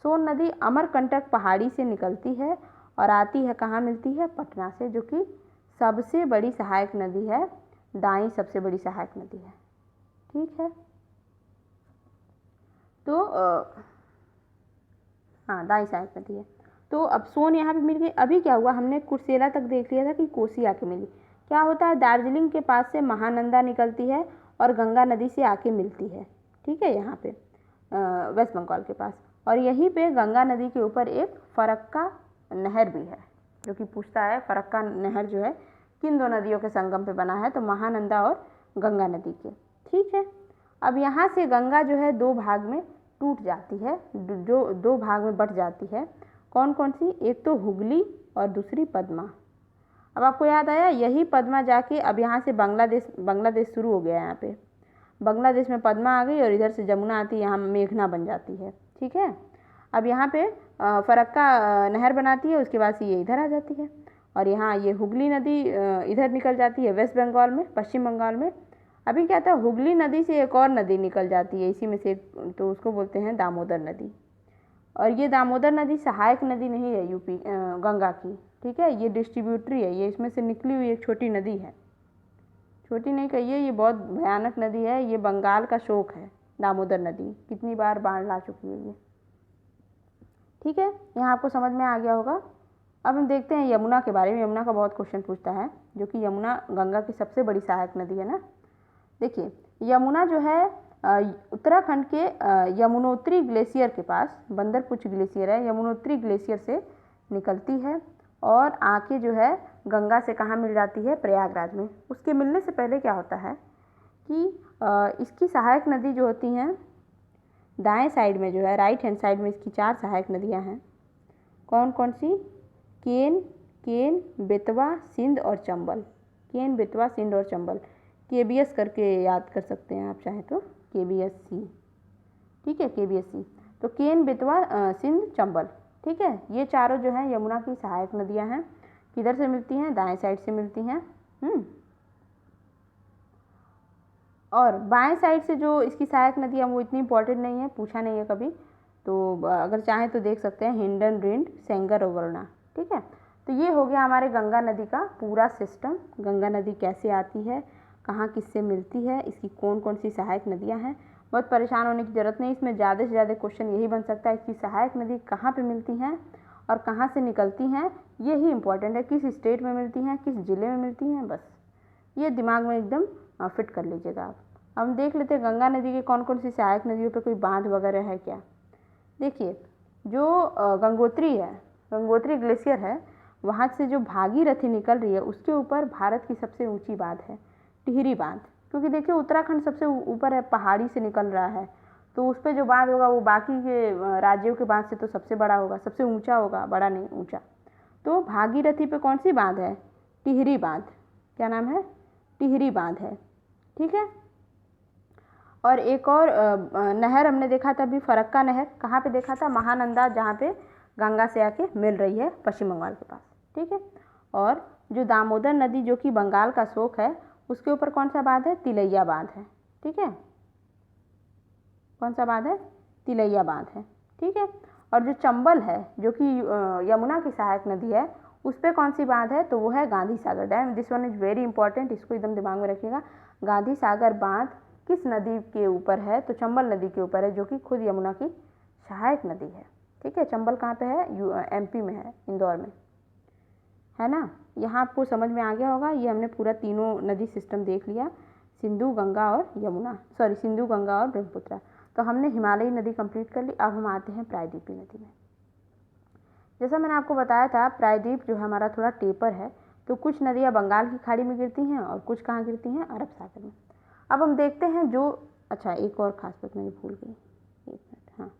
सोन नदी अमरकंटक पहाड़ी से निकलती है और आती है कहाँ मिलती है? पटना से, जो कि सबसे बड़ी सहायक नदी है, दाईं सबसे बड़ी सहायक नदी है। ठीक है, तो हाँ दाईं सहायक नदी है। तो अब सोन यहाँ पे मिल गई। अभी क्या हुआ, हमने कुर्सेला तक देख लिया था कि कोसी आके मिली। क्या होता है, दार्जिलिंग के पास से महानंदा निकलती है और गंगा नदी से आके मिलती है। ठीक है, यहाँ पे वेस्ट बंगाल के पास। और यहीं पे गंगा नदी के ऊपर एक फरक्का नहर भी है, जो कि पूछता है फरक्का नहर जो है किन दो नदियों के संगम पे बना है? तो महानंदा और गंगा नदी के। ठीक है, अब यहाँ से गंगा जो है दो भाग में टूट जाती है, जो दो भाग में बट जाती है। कौन कौन सी? एक तो हुगली और दूसरी पद्मा। अब आपको याद आया, यही पद्मा जाके अब यहाँ से बांग्लादेश शुरू हो गया। यहाँ पे बांग्लादेश में पद्मा आ गई और इधर से जमुना आती है, यहाँ मेघना बन जाती है। ठीक है, अब यहाँ पे फरक्का नहर बनाती है, उसके बाद से ये इधर आ जाती है और यहाँ ये हुगली नदी इधर निकल जाती है वेस्ट बंगाल में, पश्चिम बंगाल में। अभी क्या था, हुगली नदी से एक और नदी निकल जाती है इसी में से, तो उसको बोलते हैं दामोदर नदी। और ये दामोदर नदी सहायक नदी नहीं है यूपी गंगा की। ठीक है, ये डिस्ट्रीब्यूटरी है, ये इसमें से निकली हुई एक छोटी नदी है। छोटी नहीं कहिए, ये बहुत भयानक नदी है, ये बंगाल का शोक है। दामोदर नदी कितनी बार बाढ़ ला चुकी है ये। ठीक है, यहाँ आपको समझ में आ गया होगा। अब हम देखते हैं यमुना के बारे में। यमुना का बहुत क्वेश्चन पूछता है, जो कि यमुना गंगा की सबसे बड़ी सहायक नदी है ना। देखिए, यमुना जो है उत्तराखंड के यमुनोत्री ग्लेशियर के पास, बंदरपुच ग्लेशियर है, यमुनोत्री ग्लेशियर से निकलती है और आके जो है गंगा से कहाँ मिल जाती है? प्रयागराज में। उसके मिलने से पहले क्या होता है कि इसकी सहायक नदी जो होती हैं दाएं साइड में जो है, राइट हैंड साइड में इसकी 4 सहायक नदियां हैं। कौन कौन सी? केन, बेतवा, सिंध और चंबल। केन, बेतवा, सिंध और चंबल। KBS करके याद कर सकते हैं आप चाहें तो, KBSC। ठीक है, KBSC। तो केन, बेतवा, सिंध, चंबल। ठीक है, ये चारों जो हैं यमुना की सहायक नदियां हैं। किधर से मिलती हैं? दाएं साइड से मिलती हैं। और बाएं साइड से जो इसकी सहायक नदियाँ वो इतनी इंपॉर्टेंट नहीं है, पूछा नहीं है कभी, तो अगर चाहें तो देख सकते हैं, हिंडन, रिंड, सेंगर और वरुणा। ठीक है, तो ये हो गया हमारे गंगा नदी का पूरा सिस्टम। गंगा नदी कैसे आती है, कहाँ किससे मिलती है, इसकी कौन कौन सी सहायक नदियाँ हैं। बहुत परेशान होने की ज़रूरत नहीं, इसमें ज़्यादा से ज़्यादा क्वेश्चन यही बन सकता है, इसकी सहायक नदी कहाँ पर मिलती हैं और कहाँ से निकलती हैं, यही इंपॉर्टेंट है। किस स्टेट में मिलती हैं, किस ज़िले में मिलती हैं, बस ये दिमाग में एकदम फिट कर लीजिएगा आप। हम देख लेते हैं गंगा नदी की कौन कौन सी सहायक नदियों पे कोई बांध वगैरह है क्या। देखिए, जो गंगोत्री है, गंगोत्री ग्लेशियर है, वहाँ से जो भागीरथी निकल रही है उसके ऊपर भारत की सबसे ऊंची बांध है टिहरी बांध। क्योंकि देखिए उत्तराखंड सबसे ऊपर है, पहाड़ी से निकल रहा है, तो उस पर जो बांध होगा वो बाकी के राज्यों के बांध से तो सबसे बड़ा होगा, सबसे ऊँचा होगा, बड़ा नहीं ऊँचा। तो भागीरथी पे कौन सी बांध है? टिहरी बांध। क्या नाम है? टिहरी बांध है। ठीक है, और एक और नहर हमने देखा था अभी, फरक्का नहर। कहाँ पे देखा था? महानंदा, जहाँ पे गंगा से आके मिल रही है पश्चिम बंगाल के पास। ठीक है, और जो दामोदर नदी जो कि बंगाल का शोक है, उसके ऊपर कौन सा बांध है? तिलैया बांध है। ठीक है, कौन सा बांध है? तिलैया बांध है। ठीक है, और जो चंबल है जो कि यमुना की सहायक नदी है, उस पर कौन सी बांध है? तो वो है Gandhi Sagar dam. This one is very important, इसको एकदम दिमाग में रखिएगा। गांधी सागर बांध किस नदी के ऊपर है? तो चंबल नदी के ऊपर है, जो कि खुद यमुना की सहायक नदी है। ठीक है, चंबल कहाँ पे है? MP में है, इंदौर में, है ना। यहाँ आपको समझ में आ गया होगा। ये हमने पूरा तीनों नदी सिस्टम देख लिया, सिंधु, गंगा और यमुना, सॉरी सिंधु, गंगा और ब्रह्मपुत्र। तो हमने हिमालयी नदी कंप्लीट कर ली। अब हम आते हैं प्रायद्वीपीय नदी में। जैसा मैंने आपको बताया था, प्रायद्वीप जो है हमारा थोड़ा टेपर है, तो कुछ नदियाँ बंगाल की खाड़ी में गिरती हैं और कुछ कहाँ गिरती हैं? अरब सागर में। अब हम देखते हैं जो, अच्छा एक और खास बात मैंने भूल गई, एक मिनट, हाँ,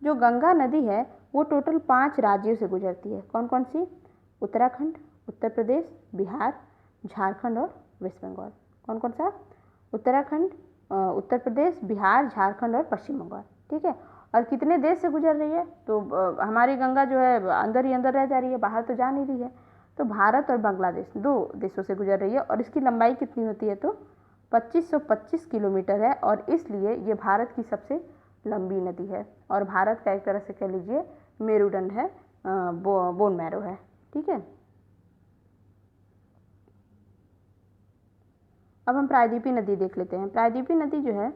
जो गंगा नदी है वो टोटल 5 राज्यों से गुजरती है। कौन कौन सी? उत्तराखंड, उत्तर प्रदेश, बिहार, झारखंड और वेस्ट बंगाल। कौन कौन सा? उत्तराखंड, उत्तर प्रदेश, बिहार, झारखंड और पश्चिम बंगाल। ठीक है, और कितने देश से गुजर रही है? तो हमारी गंगा जो है अंदर ही अंदर रह जा रही है, बाहर तो जा नहीं रही है। तो भारत और बांग्लादेश 2 देशों से गुजर रही है और इसकी लंबाई कितनी होती है? तो 2525 किलोमीटर है और इसलिए ये भारत की सबसे लंबी नदी है और भारत का एक तरह से कह लीजिए मेरुदंड है, बोन मैरो है। ठीक है, अब हम प्रायद्वीपीय नदी देख लेते हैं। प्रायद्वीपीय नदी जो है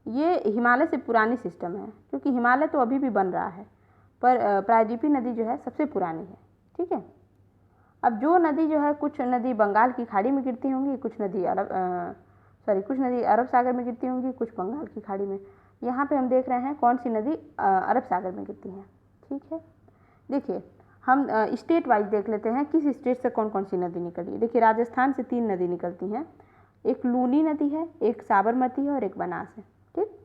ये हिमालय से पुरानी सिस्टम है, क्योंकि हिमालय तो अभी भी बन रहा है, पर प्रायद्वीपीय नदी जो है सबसे पुरानी है। ठीक है, अब जो नदी जो है, कुछ नदी बंगाल की खाड़ी में गिरती होंगी, कुछ नदी अरब सागर में गिरती होंगी, कुछ बंगाल की खाड़ी में। यहाँ पे हम देख रहे हैं कौन सी नदी अरब सागर में गिरती है। ठीक है, देखिए हम स्टेट वाइज देख लेते हैं किस स्टेट से कौन कौन सी नदी निकली है। देखिए राजस्थान से 3 नदी निकलती हैं, एक लूनी नदी है, एक साबरमती है और एक बनास है। ठीक,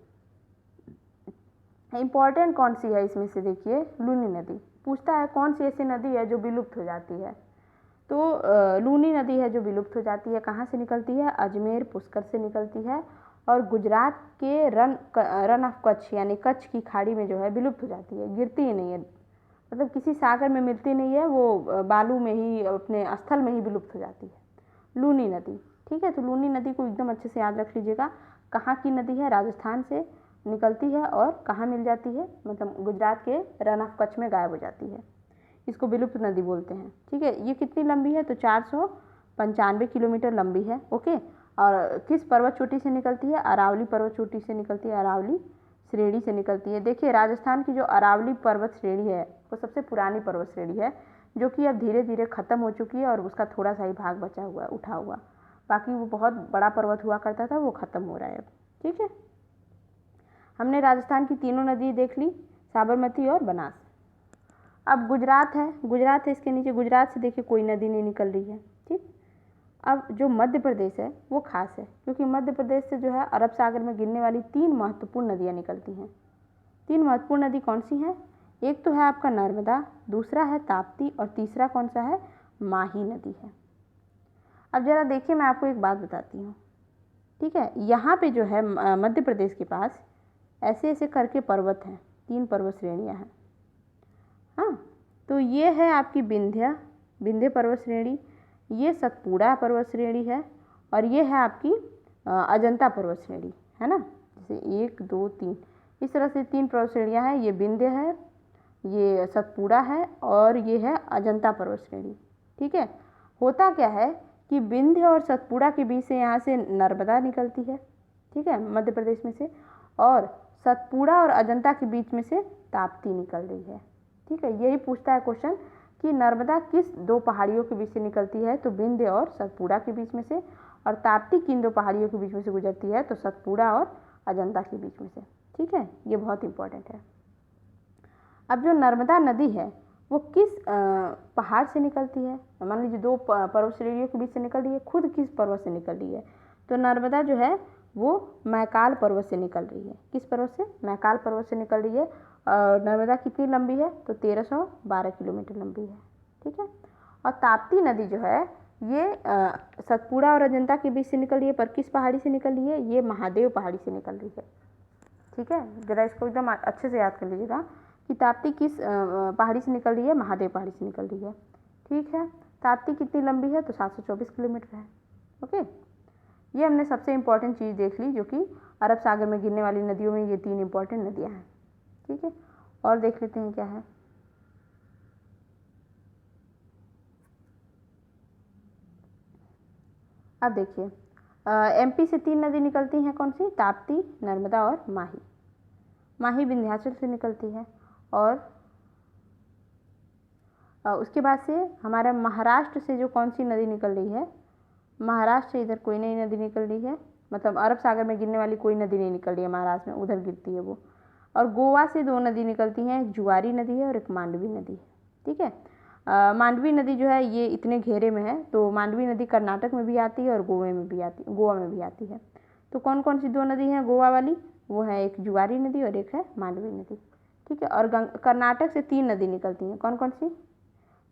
इम्पॉर्टेंट कौन सी है इसमें से? देखिए लूनी नदी पूछता है कौन सी ऐसी नदी है जो विलुप्त हो जाती है। तो लूनी नदी है जो विलुप्त हो जाती है। कहाँ से निकलती है? अजमेर पुष्कर से निकलती है और गुजरात के रन ऑफ कच्छ यानी कच्छ की खाड़ी में जो है विलुप्त हो जाती है, गिरती ही नहीं है, मतलब किसी सागर में मिलती नहीं है, वो बालू में ही अपने स्थल में ही विलुप्त हो जाती है लूनी नदी। ठीक है, तो लूनी नदी को एकदम अच्छे से याद रख लीजिएगा। कहाँ की नदी है? राजस्थान से निकलती है और कहाँ मिल जाती है? मतलब गुजरात के रन ऑफ कच्छ में गायब हो जाती है, इसको विलुप्त नदी बोलते हैं। ठीक है, ये कितनी लंबी है? तो 495 किलोमीटर लंबी है। ओके, और किस पर्वत चोटी से निकलती है? अरावली पर्वत चोटी से निकलती है, अरावली श्रेणी से निकलती है। देखिए राजस्थान की जो अरावली पर्वत श्रेणी है वो सबसे पुरानी पर्वत श्रेणी है, जो कि अब धीरे धीरे ख़त्म हो चुकी है और उसका थोड़ा सा ही भाग बचा हुआ है, उठा हुआ। बाकी वो बहुत बड़ा पर्वत हुआ करता था, वो ख़त्म हो रहा है अब। ठीक है, हमने राजस्थान की तीनों नदी देख ली, साबरमती और बनास। अब गुजरात है, इसके नीचे गुजरात से देखिए कोई नदी नहीं निकल रही है। ठीक, अब जो मध्य प्रदेश है वो खास है, क्योंकि मध्य प्रदेश से जो है अरब सागर में गिरने वाली 3 महत्वपूर्ण नदियाँ निकलती हैं। 3 महत्वपूर्ण नदी कौन सी हैं? एक तो है आपका नर्मदा, दूसरा है ताप्ती और तीसरा कौन सा है? माही नदी है। अब जरा देखिए मैं आपको एक बात बताती हूँ। ठीक है, यहाँ पे जो है मध्य प्रदेश के पास ऐसे ऐसे करके पर्वत हैं, 3 पर्वत श्रेणियाँ हैं। हाँ, तो ये है आपकी विंध्य पर्वत श्रेणी, ये सतपुड़ा पर्वत श्रेणी है और ये है आपकी अजंता पर्वत श्रेणी, है ना। जैसे 1 2 3 इस तरह से 3 पर्वत श्रेणियाँ हैं। ये विंध्य है, ये सतपुड़ा है और ये है अजंता पर्वत श्रेणी। ठीक है, होता क्या है कि विंध्य और सतपुड़ा के बीच से यहाँ से नर्मदा निकलती है, ठीक है, मध्य प्रदेश में से, और सतपुड़ा और अजंता के बीच में से ताप्ती निकल रही है। ठीक है, यही पूछता है क्वेश्चन कि नर्मदा किस 2 पहाड़ियों के बीच से निकलती है? तो विंध्य और सतपुड़ा के बीच में से, और ताप्ती किन 2 पहाड़ियों के बीच में से गुजरती है? तो सतपुड़ा और अजंता के बीच में से। ठीक है, ये बहुत इंपॉर्टेंट है। अब जो नर्मदा नदी है वो किस पहाड़ से निकलती है? मान लीजिए 2 पर्वत श्रेणियों के बीच से निकल रही है, खुद किस पर्वत से निकल रही है? तो नर्मदा जो है वो मैकाल पर्वत से निकल रही है। किस पर्वत से? मैकाल पर्वत से निकल रही है। और नर्मदा कितनी लंबी है? तो 1312 किलोमीटर लंबी है। ठीक है, और ताप्ती नदी जो है ये सतपुड़ा और अजंता के बीच से निकल रही है, पर किस पहाड़ी से निकल रही है? ये महादेव पहाड़ी से निकल रही है। ठीक है, जरा इसको एकदम अच्छे से याद कर लीजिएगा कि ताप्ती किस पहाड़ी से निकल रही है? महादेव पहाड़ी से निकल रही है। ठीक है, ताप्ती कितनी लंबी है? तो 724 किलोमीटर है। ओके, ये हमने सबसे इम्पॉर्टेंट चीज़ देख ली, जो कि अरब सागर में गिरने वाली नदियों में ये 3 इम्पॉर्टेंट नदियाँ हैं। ठीक है, और देख लेते हैं क्या है। अब देखिए एमपी से 3 नदी निकलती हैं, कौन सी? ताप्ती, नर्मदा और माही। माही विंध्याचल से निकलती है। और उसके बाद से हमारा महाराष्ट्र से जो कौन सी नदी निकल रही है? महाराष्ट्र से इधर कोई नई नदी निकल रही है, मतलब अरब सागर में गिरने वाली कोई नदी नहीं निकल रही है महाराष्ट्र में, उधर गिरती है वो। और गोवा से 2 नदी निकलती हैं, एक जुआरी नदी है और एक मांडवी नदी है। ठीक है, मांडवी नदी जो है ये इतने घेरे में है, तो मांडवी नदी कर्नाटक में भी आती है और गोवा में भी आती है। तो कौन कौन सी 2 नदी हैं गोवा वाली? वो है एक जुआरी नदी और एक है मांडवी नदी। ठीक है, और कर्नाटक से 3 नदी निकलती हैं, कौन कौन सी?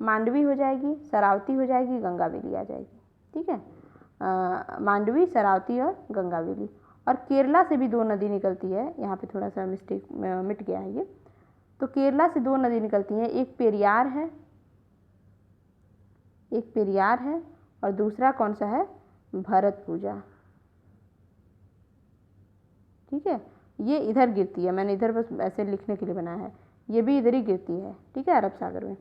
मांडवी हो जाएगी, शरावती हो जाएगी, गंगावेली आ जाएगी। ठीक है, मांडवी, शरावती और गंगावेली। और केरला से भी 2 नदी निकलती है। यहाँ पे थोड़ा सा मिस्टेक मिट गया है ये। तो केरला से 2 नदी निकलती हैं, एक पेरियार है और दूसरा कौन सा है, भरतपुजा। ठीक है, ये इधर गिरती है, मैंने इधर बस ऐसे लिखने के लिए बनाया है, ये भी इधर ही गिरती है। ठीक है, अरब सागर में।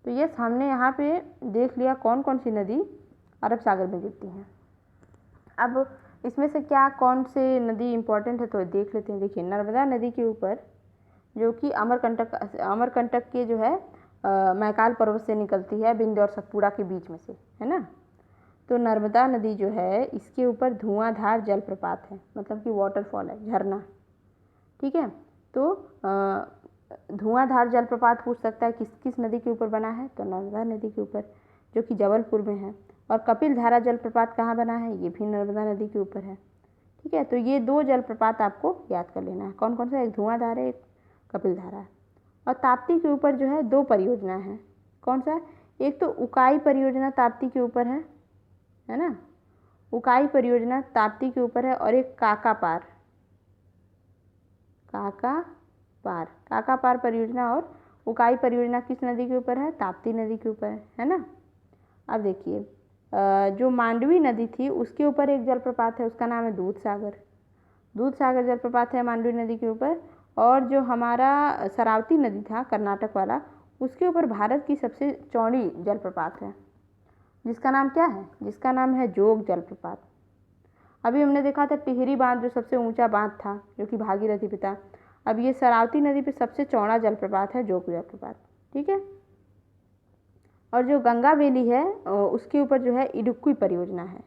तो ये हमने यहाँ पे देख लिया कौन कौन सी नदी अरब सागर में गिरती हैं। अब इसमें से क्या कौन से नदी इम्पोर्टेंट है तो देख लेते हैं। देखिए, नर्मदा नदी के ऊपर जो कि अमरकंटक के जो है महाकाल पर्वत से निकलती है, विंध्य और सतपुड़ा के बीच में से, है ना। तो नर्मदा नदी जो है इसके ऊपर धुआंधार जलप्रपात है, मतलब कि वाटरफॉल है, झरना। ठीक है, तो धुआंधार जलप्रपात पूछ सकता है किस किस नदी के ऊपर बना है, तो नर्मदा नदी के ऊपर, जो कि जबलपुर में है। और कपिल धारा जलप्रपात कहाँ बना है, ये भी नर्मदा नदी के ऊपर है। ठीक है, तो ये 2 जलप्रपात आपको याद कर लेना है। कौन कौन सा, एक धुआंधार है, एक कपिल धारा है। और ताप्ती के ऊपर जो है 2 परियोजना है। कौन सा, एक तो उकाई परियोजना ताप्ती के ऊपर है ना, उकाई परियोजना ताप्ती के ऊपर है। और एक काका पार परियोजना और उकाई परियोजना किस नदी के ऊपर है, ताप्ती नदी के ऊपर है ना। अब देखिए, जो मांडवी नदी थी उसके ऊपर एक जलप्रपात है, उसका नाम है दूध सागर जलप्रपात है मांडवी नदी के ऊपर। और जो हमारा शरावती नदी था कर्नाटक वाला, उसके ऊपर भारत की सबसे चौड़ी जलप्रपात है, जिसका नाम क्या है, जिसका नाम है जोग जलप्रपात। अभी हमने देखा था टिहरी बांध जो सबसे ऊंचा बांध था, जो कि भागीरथी पे था। अब ये शरावती नदी पे सबसे चौड़ा जलप्रपात है जोग जलप्रपात। ठीक है, और जो गंगा वैली है उसके ऊपर जो है इडुक्की परियोजना है।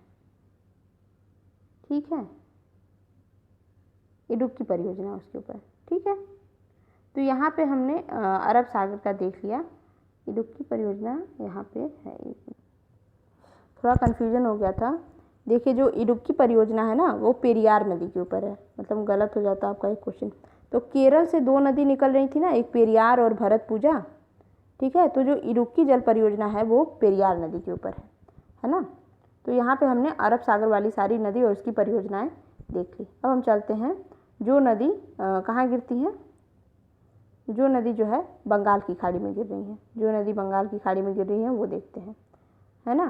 ठीक है, इडुक्की परियोजना उसके ऊपर। ठीक है, तो यहाँ पे हमने अरब सागर का देख लिया। इडुक्की परियोजना यहाँ पे है, थोड़ा कन्फ्यूजन हो गया था। देखिए, जो इडुक्की परियोजना है ना वो पेरियार नदी के ऊपर है, मतलब गलत हो जाता आपका एक क्वेश्चन। तो केरल से 2 नदी निकल रही थी ना, एक पेरियार और भरतपुजा। ठीक है, तो जो इडुक्की जल परियोजना है वो पेरियार नदी के ऊपर है ना। तो यहाँ पे हमने अरब सागर वाली सारी नदी और उसकी परियोजनाएं देख ली। अब हम चलते हैं, जो नदी कहाँ गिरती है, जो नदी जो है बंगाल की खाड़ी में गिर रही है, जो नदी बंगाल की खाड़ी में गिर रही है वो देखते हैं, है ना।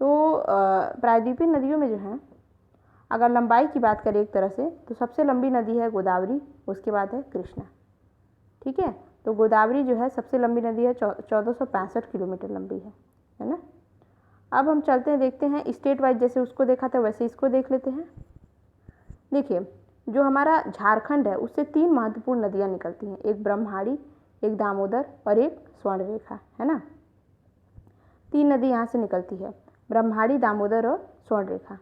तो प्रायद्वीपीय नदियों में जो है अगर लंबाई की बात करें एक तरह से, तो सबसे लंबी नदी है गोदावरी, उसके बाद है कृष्णा। ठीक है, तो गोदावरी जो है सबसे लंबी नदी है, 1465 किलोमीटर लंबी है ना। अब हम चलते हैं, देखते हैं स्टेट वाइज, जैसे उसको देखा था वैसे इसको देख लेते हैं। देखिए, जो हमारा झारखंड है उससे 3 महत्वपूर्ण नदियाँ निकलती हैं, एक ब्रह्मणी, एक दामोदर और एक स्वर्णरेखा, है ना। 3 नदी यहाँ से निकलती है, ब्रह्मणी, दामोदर और स्वर्णरेखा।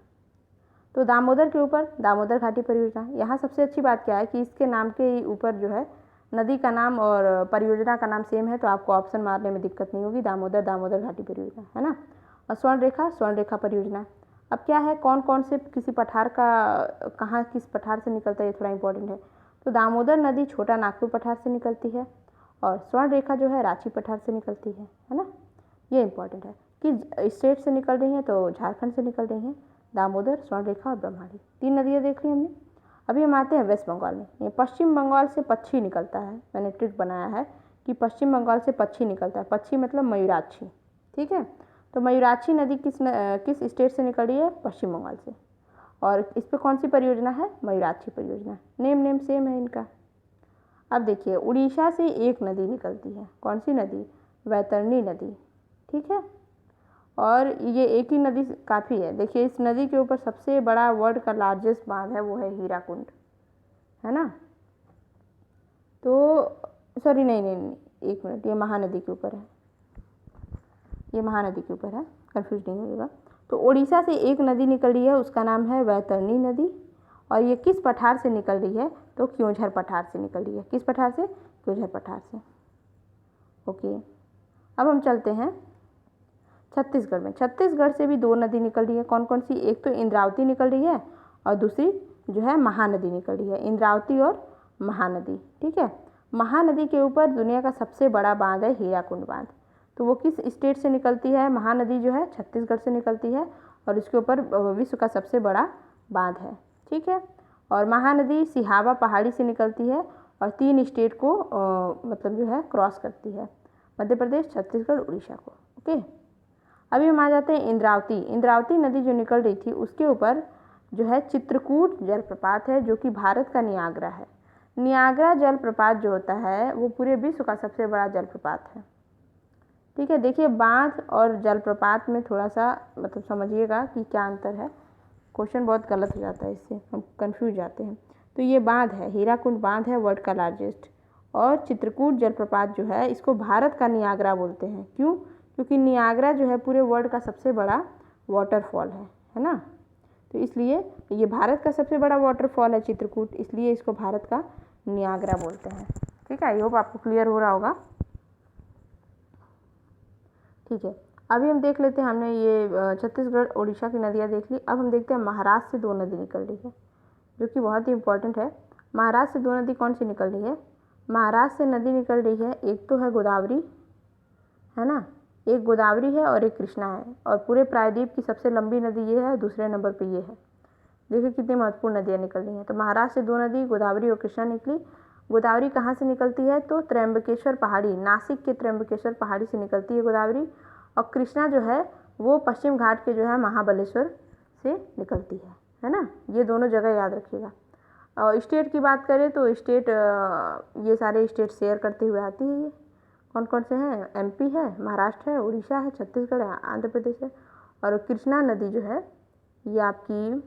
तो दामोदर के ऊपर दामोदर घाटी परियोजना। यहाँ सबसे अच्छी बात क्या है कि इसके नाम के ऊपर जो है नदी का नाम और परियोजना का नाम सेम है, तो आपको ऑप्शन मारने में दिक्कत नहीं होगी, दामोदर घाटी परियोजना, है ना। और स्वर्णरेखा परियोजना। अब क्या है, कौन कौन से किसी पठार का कहाँ किस पठार से निकलता है, ये थोड़ा इंपॉर्टेंट है। तो दामोदर नदी छोटा नागपुर पठार से निकलती है और स्वर्णरेखा जो है रांची पठार से निकलती है ना। ये इंपॉर्टेंट है कि स्टेट से निकल रही हैं तो झारखंड से निकल रही हैं, दामोदर, स्वर्णरेखा और ब्रह्मणी। 3 नदियाँ देख ली हमने। अभी हम आते हैं वेस्ट बंगाल में। ये पश्चिम बंगाल से पक्षी निकलता है, मैंने ट्रिक बनाया है कि पश्चिम बंगाल से पक्षी निकलता है, पक्षी मतलब मयूराक्षी। ठीक है, तो मयूराक्षी नदी किस स्टेट से निकल रही है, पश्चिम बंगाल से। और इस पर कौन सी परियोजना है, मयूराक्षी परियोजना। नेम सेम है इनका। अब देखिए, उड़ीसा से एक नदी निकलती है, कौन सी नदी, वैतरणी नदी। ठीक है, और ये एक ही नदी काफ़ी है। देखिए, इस नदी के ऊपर सबसे बड़ा वर्ल्ड का लार्जेस्ट बांध है, वो है हीराकुंड, है ना। तो सॉरी नहीं, एक मिनट, ये महानदी के ऊपर है, ये महानदी के ऊपर है, कंफ्यूज नहीं होगा। तो उड़ीसा से एक नदी निकल रही है, उसका नाम है वैतरणी नदी। और ये किस पठार से निकल रही है, तो क्योंझर पठार से निकल रही है। किस पठार से, क्योंझर पठार से। ओके, अब हम चलते हैं छत्तीसगढ़ में। छत्तीसगढ़ से भी 2 नदी निकल रही है, कौन कौन सी, एक तो इंद्रावती निकल रही है और दूसरी जो है महानदी निकल रही है, इंद्रावती और महानदी। ठीक है, महानदी के ऊपर दुनिया का सबसे बड़ा बांध है हीराकुंड बांध। तो वो किस स्टेट से निकलती है, महानदी जो है छत्तीसगढ़ से निकलती है और इसके ऊपर विश्व का सबसे बड़ा बांध है, ठीक है। और महानदी सिहावा पहाड़ी से निकलती है और 3 स्टेट को मतलब जो है क्रॉस करती है, मध्य प्रदेश, छत्तीसगढ़, उड़ीसा को। ओके, अभी हम आ जाते हैं इंद्रावती। इंद्रावती नदी जो निकल रही थी उसके ऊपर जो है चित्रकूट जलप्रपात है, जो कि भारत का नियाग्रा है। नियाग्रा जलप्रपात जो होता है वो पूरे विश्व का सबसे बड़ा जलप्रपात है, ठीक है। देखिए, बांध और जलप्रपात में थोड़ा सा मतलब समझिएगा कि क्या अंतर है, क्वेश्चन बहुत गलत हो जाता है, इससे हम कंफ्यूज जाते हैं। तो ये बांध है, हीराकुंड बांध है वर्ल्ड का लार्जेस्ट, और चित्रकूट जलप्रपात जो है इसको भारत का नियाग्रा बोलते हैं। क्यों? क्योंकि नियाग्रा जो है पूरे वर्ल्ड का सबसे बड़ा वाटरफॉल है ना। तो इसलिए ये भारत का सबसे बड़ा वाटरफॉल है चित्रकूट, इसलिए इसको भारत का नियाग्रा बोलते हैं, ठीक है। आई होप आपको क्लियर हो रहा होगा, ठीक है। अभी हम देख लेते हैं, हमने ये छत्तीसगढ़ उड़ीसा की नदियाँ देख ली। अब हम देखते हैं महाराष्ट्र से 2 नदी निकल रही है, जो कि बहुत ही इंपॉर्टेंट है। महाराष्ट्र से 2 नदी कौन सी निकल रही है? महाराष्ट्र से नदी निकल रही है, एक तो है गोदावरी, है ना, एक गोदावरी है और एक कृष्णा है। और पूरे प्रायद्वीप की सबसे लंबी नदी ये है, दूसरे नंबर पे ये है। देखिए कितनी महत्वपूर्ण नदियाँ निकल रही हैं। तो महाराष्ट्र से 2 नदी गोदावरी और कृष्णा निकली। गोदावरी कहाँ से निकलती है? तो त्र्यंबकेश्वर पहाड़ी, नासिक के त्र्यंबकेश्वर पहाड़ी से निकलती है गोदावरी। और कृष्णा जो है वो पश्चिम घाट के जो है महाबलेश्वर से निकलती है ना। ये दोनों जगह याद रखिएगा। और स्टेट की बात करें तो स्टेट ये सारे स्टेट शेयर करते हुए आती है। ये कौन कौन से हैं? MP है, महाराष्ट्र है, उड़ीसा है, छत्तीसगढ़ है, आंध्र प्रदेश है। और कृष्णा नदी जो है ये आपकी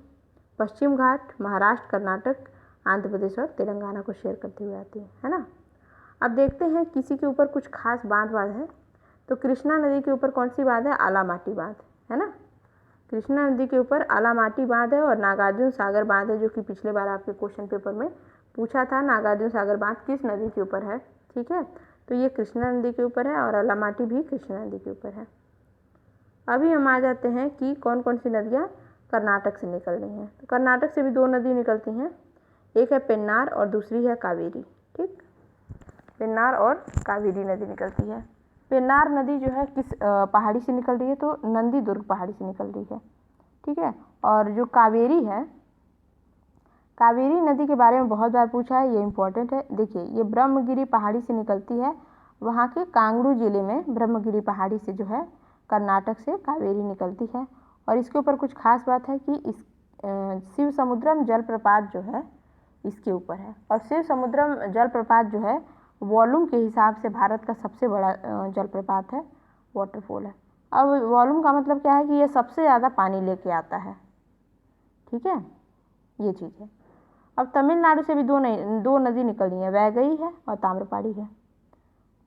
पश्चिम घाट, महाराष्ट्र, कर्नाटक, आंध्र प्रदेश और तेलंगाना को शेयर करते हुए आती है ना। अब देखते हैं किसी के ऊपर कुछ खास बांध है। तो कृष्णा नदी के ऊपर कौन सी बांध है? आलामाटी बांध, है ना। कृष्णा नदी के ऊपर आलामाटी बांध है और नागार्जुन सागर बांध है, जो कि पिछले बार आपके क्वेश्चन पेपर में पूछा था। नागार्जुन सागर बांध किस नदी के ऊपर है? ठीक है, तो ये कृष्णा नदी के ऊपर है और आलामाटी भी कृष्णा नदी के ऊपर है। अभी हम आ जाते हैं कि कौन कौन सी नदियाँ कर्नाटक से निकल रही हैं। तो कर्नाटक से भी 2 नदी निकलती हैं, एक है पेन्नार और दूसरी है कावेरी, ठीक। पेन्नार और कावेरी नदी निकलती है। पेन्नार नदी जो है किस पहाड़ी से निकल रही है? तो नंदीदुर्ग पहाड़ी से निकल रही है, ठीक है। और जो कावेरी है, कावेरी नदी के बारे में बहुत बार पूछा है, ये इंपॉर्टेंट है। देखिए, ये ब्रह्मगिरी पहाड़ी से निकलती है, वहाँ के कांगड़ू जिले में ब्रह्मगिरी पहाड़ी से जो है कर्नाटक से कावेरी निकलती है। और इसके ऊपर कुछ खास बात है कि इस शिव समुद्रम जलप्रपात जो है इसके ऊपर है। और शिव समुद्रम जलप्रपात जो है वॉल्यूम के हिसाब से भारत का सबसे बड़ा जलप्रपात है, वाटरफॉल है। अब वॉल्यूम का मतलब क्या है कि ये सबसे ज़्यादा पानी लेके आता है, ठीक है, ये चीज़ है। अब तमिलनाडु से भी 2 नदी निकल रही है, वैगई है और ताम्रपाड़ी है,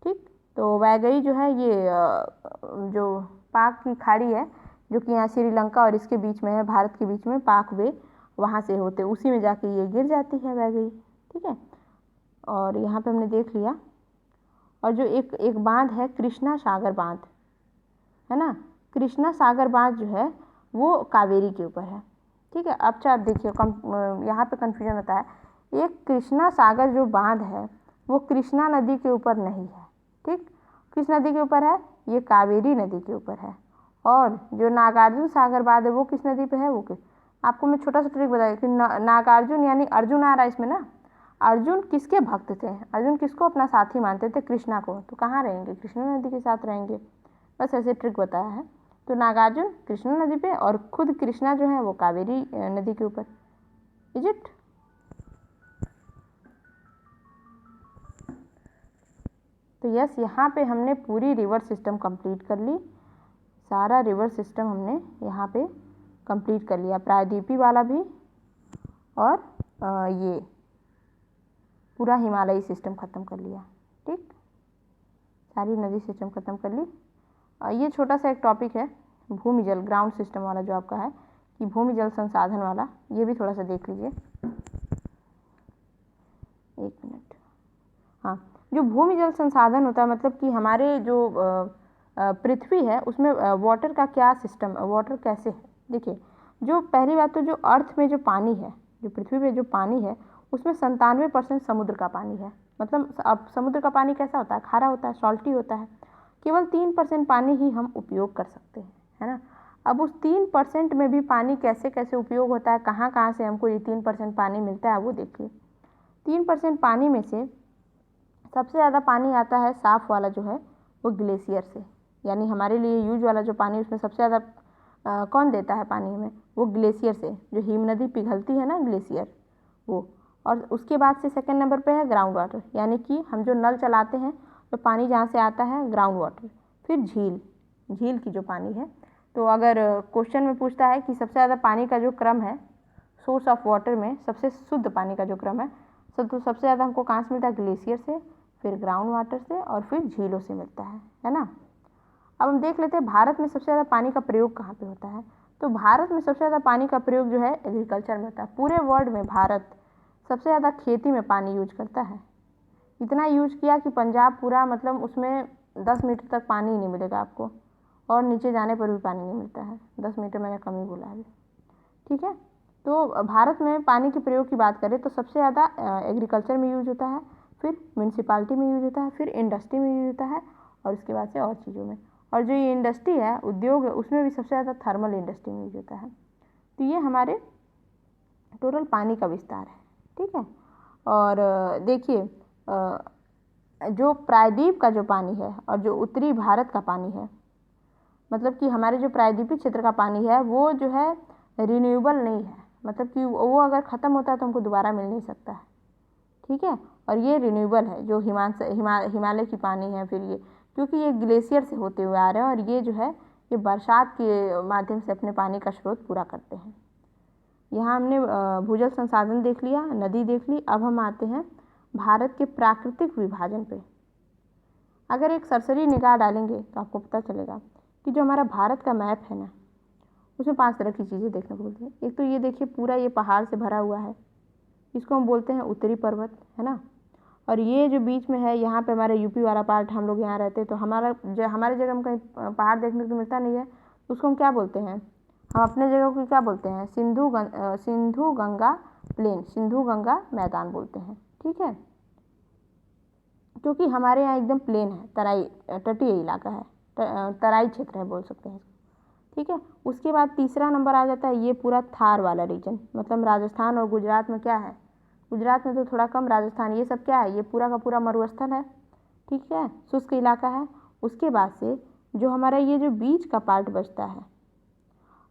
ठीक। तो वैगई जो है ये जो पाक की खाड़ी है, जो कि यहाँ श्रीलंका और इसके बीच में है, भारत के बीच में पाक वे, वहाँ से होते उसी में जाके ये गिर जाती है वैगई, ठीक है। और यहाँ पे हमने देख लिया। और जो एक बांध है कृष्णा सागर बांध, है ना, कृष्णा सागर बांध जो है वो कावेरी के ऊपर है, ठीक है। अब चाहे देखिए यहाँ पे कन्फ्यूजन होता है, एक कृष्णा सागर जो बांध है वो कृष्णा नदी के ऊपर नहीं है, ठीक। किस नदी के ऊपर है? ये कावेरी नदी के ऊपर है। और जो नागार्जुन सागर बांध है वो किस नदी पे है? वो आपको मैं छोटा सा ट्रिक बताया कि नागार्जुन यानी अर्जुन आ रहा है इसमें ना। अर्जुन किसके भक्त थे? अर्जुन किसको अपना साथी मानते थे? कृष्णा को। तो कहाँ रहेंगे? कृष्णा नदी के साथ रहेंगे। बस ऐसे ट्रिक बताया है। तो नागार्जुन कृष्णा नदी पे और खुद कृष्णा जो है वो कावेरी नदी के ऊपर। Is it? तो यस, यहाँ पे हमने पूरी रिवर सिस्टम कंप्लीट कर ली। सारा रिवर सिस्टम हमने यहाँ पे कंप्लीट कर लिया, प्रायद्वीपी वाला भी और ये पूरा हिमालयी सिस्टम ख़त्म कर लिया, ठीक। सारी नदी सिस्टम ख़त्म कर ली। ये छोटा सा एक टॉपिक है भूमि जल ग्राउंड सिस्टम वाला, जो आपका है कि भूमि जल संसाधन वाला, ये भी थोड़ा सा देख लीजिए। 1 मिनट। हाँ, जो भूमि जल संसाधन होता है मतलब कि हमारे जो पृथ्वी है उसमें वाटर का क्या सिस्टम, वाटर कैसे है। देखिए, जो पहली बात तो जो अर्थ में जो पानी है, जो पृथ्वी पे जो पानी है उसमें 97% समुद्र का पानी है। मतलब अब समुद्र का पानी कैसा होता है? खारा होता है, सॉल्टी होता है। केवल 3% पानी ही हम उपयोग कर सकते हैं, है ना। अब उस 3% में भी पानी कैसे कैसे उपयोग होता है, कहाँ कहाँ से हमको ये 3% पानी मिलता है वो देखिए। 3% पानी में से सबसे ज़्यादा पानी आता है साफ़ वाला जो है वो ग्लेशियर से, यानी हमारे लिए यूज वाला जो पानी उसमें सबसे ज़्यादा कौन देता है पानी हमें, वो ग्लेशियर से, जो हिम नदी पिघलती है ना ग्लेशियर वो। और उसके बाद से सेकंड नंबर पे है ग्राउंड वाटर, यानी कि हम जो नल चलाते हैं तो पानी जहाँ से आता है ग्राउंड वाटर। फिर झील की जो पानी है, तो अगर क्वेश्चन में पूछता है कि सबसे ज़्यादा पानी का जो क्रम है सोर्स ऑफ वाटर में, सबसे शुद्ध पानी का जो क्रम है, तो सबसे ज़्यादा हमको कहाँ से मिलता है, ग्लेशियर से, फिर ग्राउंड वाटर से, और फिर झीलों से मिलता है ना। अब हम देख लेते हैं भारत में सबसे ज़्यादा पानी का प्रयोग कहाँ पे होता है। तो भारत में सबसे ज़्यादा पानी का प्रयोग जो है एग्रीकल्चर में होता है। पूरे वर्ल्ड में भारत सबसे ज़्यादा खेती में पानी यूज करता है। इतना यूज किया कि पंजाब पूरा, मतलब उसमें 10 मीटर तक पानी ही नहीं मिलेगा आपको, और नीचे जाने पर भी पानी नहीं मिलता है। 10 मीटर मैंने कम ही बोला है, ठीक है। तो भारत में पानी के प्रयोग की बात करें तो सबसे ज़्यादा एग्रीकल्चर में यूज होता है, फिर म्यूनसिपालिटी में यूज होता है, फिर इंडस्ट्री में यूज होता है, और उसके बाद से और चीज़ों में। और जो ये इंडस्ट्री है, उद्योग है, उसमें भी सबसे ज़्यादा थर्मल इंडस्ट्री में यूज होता है। तो ये हमारे टोटल पानी का विस्तार है, ठीक है। और देखिए, जो प्रायद्वीप का जो पानी है और जो उत्तरी भारत का पानी है, मतलब कि हमारे जो प्रायद्वीपीय क्षेत्र का पानी है वो जो है रिन्यूएबल नहीं है, मतलब कि वो अगर ख़त्म होता है तो हमको दोबारा मिल नहीं सकता है, ठीक है। और ये रिन्यूएबल है जो हिमालय की पानी है, फिर ये क्योंकि ये ग्लेशियर से होते हुए आ रहे हैं, और ये जो है ये बरसात के माध्यम से अपने पानी का स्रोत पूरा करते हैं। यहाँ हमने भूजल संसाधन देख लिया, नदी देख ली। अब हम आते हैं भारत के प्राकृतिक विभाजन पे। अगर एक सरसरी निगाह डालेंगे तो आपको पता चलेगा कि जो हमारा भारत का मैप है ना, उसमें 5 तरह की चीज़ें देखने को मिलती हैं। एक तो ये देखिए, पूरा ये पहाड़ से भरा हुआ है, इसको हम बोलते हैं उत्तरी पर्वत, है ना। और ये जो बीच में है, यहाँ पे हमारे यूपी वाला पार्ट, हम लोग यहाँ रहते हैं तो हमारे जगह में कहीं पहाड़ देखने को मिलता नहीं है, उसको हम क्या बोलते हैं, हम अपने जगह को क्या बोलते हैं, सिंधु गंगा प्लेन, सिंधु गंगा मैदान बोलते हैं, ठीक है। क्योंकि हमारे यहाँ एकदम प्लेन है, तटीय इलाका है, तराई क्षेत्र है बोल सकते हैं, ठीक है। उसके बाद तीसरा नंबर आ जाता है ये पूरा थार वाला रीजन, मतलब राजस्थान और गुजरात में क्या है, गुजरात में तो थोड़ा कम, राजस्थान, ये सब क्या है, ये पूरा का पूरा मरुस्थल है, ठीक है, शुष्क इलाका है। उसके बाद से जो हमारा ये जो बीच का पार्ट बचता है,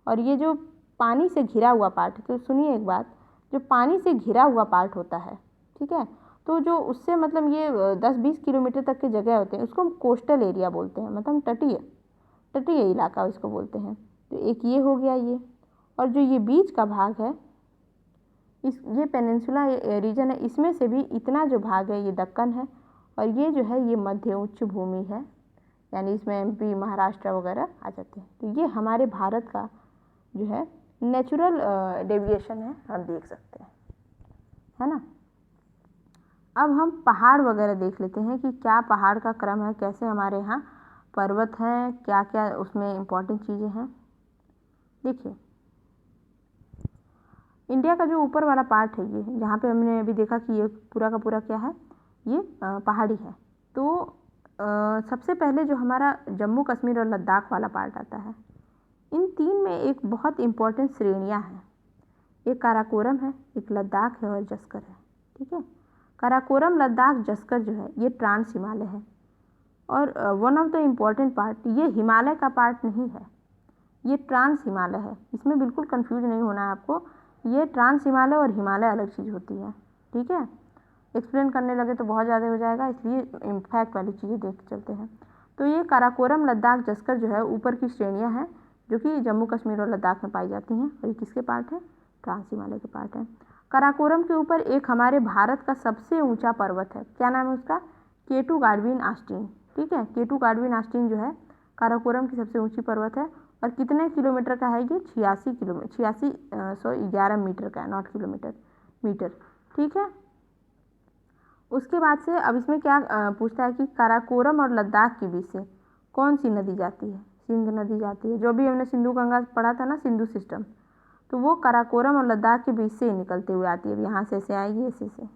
और ये जो पानी से घिरा हुआ पार्ट, तो सुनिए एक बात, जो पानी से घिरा हुआ पार्ट होता है, ठीक है, तो जो उससे मतलब ये 10-20 किलोमीटर तक के जगह होते हैं, उसको हम कोस्टल एरिया बोलते हैं, मतलब तटीय इलाका इसको बोलते हैं। तो एक ये हो गया ये, और जो ये बीच का भाग है, ये पेनिनसुला रीजन है, इसमें से भी इतना जो भाग है ये दक्कन है, और ये जो है ये मध्य उच्च भूमि है, यानी इसमें एमपी महाराष्ट्र वगैरह आ जाते हैं। तो ये हमारे भारत का जो है नेचुरल डेविएशन है, हम देख सकते हैं, है ना। अब हम पहाड़ वगैरह देख लेते हैं कि क्या पहाड़ का क्रम है, कैसे हमारे यहाँ पर्वत हैं, क्या क्या उसमें इम्पोर्टेंट चीज़ें हैं। देखिए, इंडिया का जो ऊपर वाला पार्ट है, ये जहाँ पे हमने अभी देखा कि ये पूरा का पूरा क्या है, ये पहाड़ी है। तो सबसे पहले जो हमारा जम्मू कश्मीर और लद्दाख वाला पार्ट आता है, इन 3 में एक बहुत इम्पोर्टेंट श्रेणियाँ हैं, एक काराकोरम है, एक लद्दाख है, और जस्कर है, ठीक है। काराकोरम, लद्दाख, जस्कर जो है ये ट्रांस हिमालय है, और one of the important part, ये हिमालय का पार्ट नहीं है, ये ट्रांस हिमालय है, इसमें बिल्कुल कंफ्यूज नहीं होना है आपको। ये ट्रांस हिमालय और हिमालय अलग चीज़ होती है, ठीक है। एक्सप्लेन करने लगे तो बहुत ज़्यादा हो जाएगा, इसलिए इम्पैक्ट वाली चीज़ें देख के चलते हैं। तो ये काराकोरम, लद्दाख, जस्कर जो है ऊपर की श्रेणियाँ हैं जो कि जम्मू कश्मीर और लद्दाख में पाई जाती हैं, और ये किसके पार्ट है, ट्रांस हिमालय के पार्ट है। काराकोरम के ऊपर एक हमारे भारत का सबसे ऊंचा पर्वत है, क्या नाम है उसका, केटू गाडविन आस्टीन, ठीक है। केटू गाडविन आस्टीन जो है काराकोरम की सबसे ऊंची पर्वत है, और कितने किलोमीटर का है ये, 11 मीटर का है, नॉट किलोमीटर, मीटर, ठीक है। उसके बाद से अब इसमें क्या पूछता है कि काराकोरम और लद्दाख के बीच से कौन सी नदी जाती है, सिंध नदी जाती है, जो भी हमने सिंधु गंगा पढ़ा था ना, सिंधु सिस्टम, तो वो काराकोरम और लद्दाख के बीच से ही निकलते हुए आती है, अब यहाँ से ऐसे आएगी, ऐसे से,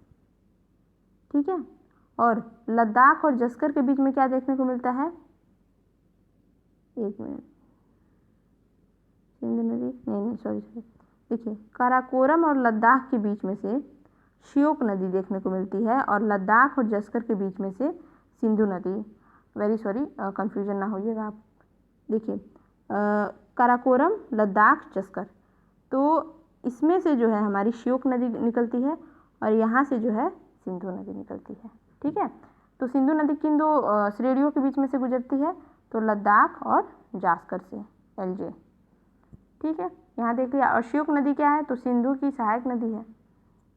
ठीक है। और लद्दाख और जस्कर के बीच में क्या देखने को मिलता है, एक मिनट, सिंधु नदी नहीं सॉरी देखिए, काराकोरम और लद्दाख के बीच में से श्योक नदी देखने को मिलती है और लद्दाख और जस्कर के बीच में से सिंधु नदी। वेरी सॉरी, कंफ्यूजन ना होइएगा आप। देखिए काराकोरम, लद्दाख, जस्कर, तो इसमें से जो है हमारी श्योक नदी निकलती है और यहाँ से जो है सिंधु नदी निकलती है। ठीक है, तो सिंधु नदी किन दो श्रेणियों के बीच में से गुजरती है? तो लद्दाख और जास्कर से, LJ। ठीक है, यहाँ देख लिया। और श्योक नदी क्या है? तो सिंधु की सहायक नदी है।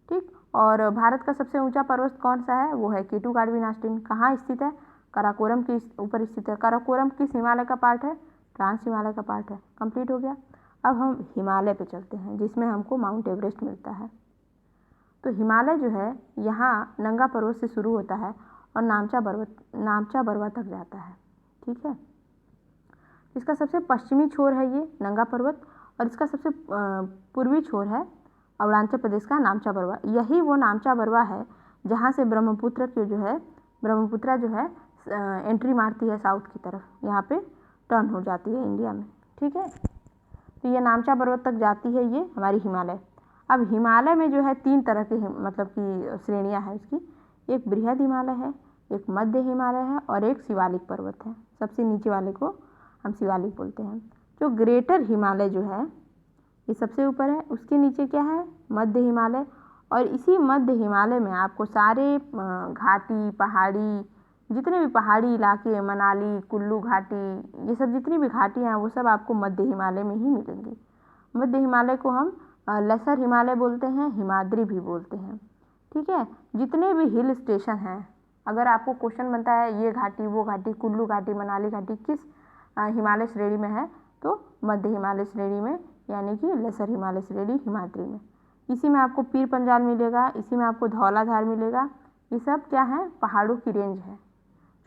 ठीक, और भारत का सबसे ऊंचा पर्वत कौन सा है? वो है केटू काडवी नास्टिन। कहाँ स्थित है? काराकोरम के ऊपर स्थित है। काराकोरम किस हिमालय का पार्ट है? ट्रांस हिमालय का पार्ट है। कंप्लीट हो गया। अब हम हिमालय पे चलते हैं जिसमें हमको माउंट एवरेस्ट मिलता है। तो हिमालय जो है यहाँ नंगा पर्वत से शुरू होता है और नामचा बरवा तक जाता है। ठीक है, इसका सबसे पश्चिमी छोर है ये नंगा पर्वत और इसका सबसे पूर्वी छोर है अरुणाचल प्रदेश का नामचा बरवा। यही वो नामचा बरवा है जहाँ से ब्रह्मपुत्र जो है एंट्री मारती है साउथ की तरफ, यहाँ पे टर्न हो जाती है इंडिया में। ठीक है, तो ये नामचा पर्वत तक जाती है ये हमारी हिमालय। अब हिमालय में जो है 3 तरह के मतलब की श्रेणियाँ हैं इसकी। एक बृहद हिमालय है, एक मध्य हिमालय है और एक शिवालिक पर्वत है। सबसे नीचे वाले को हम शिवालिक बोलते हैं। जो ग्रेटर हिमालय जो है ये सबसे ऊपर है, उसके नीचे क्या है? मध्य हिमालय। और इसी मध्य हिमालय में आपको सारे घाटी, पहाड़ी, जितने भी पहाड़ी इलाके, मनाली, कुल्लू घाटी, ये सब जितनी भी घाटी हैं वो सब आपको मध्य हिमालय में ही मिलेंगी। मध्य हिमालय को हम लेसर हिमालय बोलते हैं, हिमाद्री भी बोलते हैं। ठीक है, जितने भी हिल स्टेशन हैं, अगर आपको क्वेश्चन बनता है ये घाटी, वो घाटी, कुल्लू घाटी, मनाली घाटी किस हिमालय श्रेणी में है? तो मध्य हिमालय श्रेणी में, यानी कि लेसर हिमालय श्रेणी, हिमाद्री में। इसी में आपको पीर पंजाल मिलेगा, इसी में आपको धौलाधार मिलेगा। ये सब क्या है? पहाड़ों की रेंज है,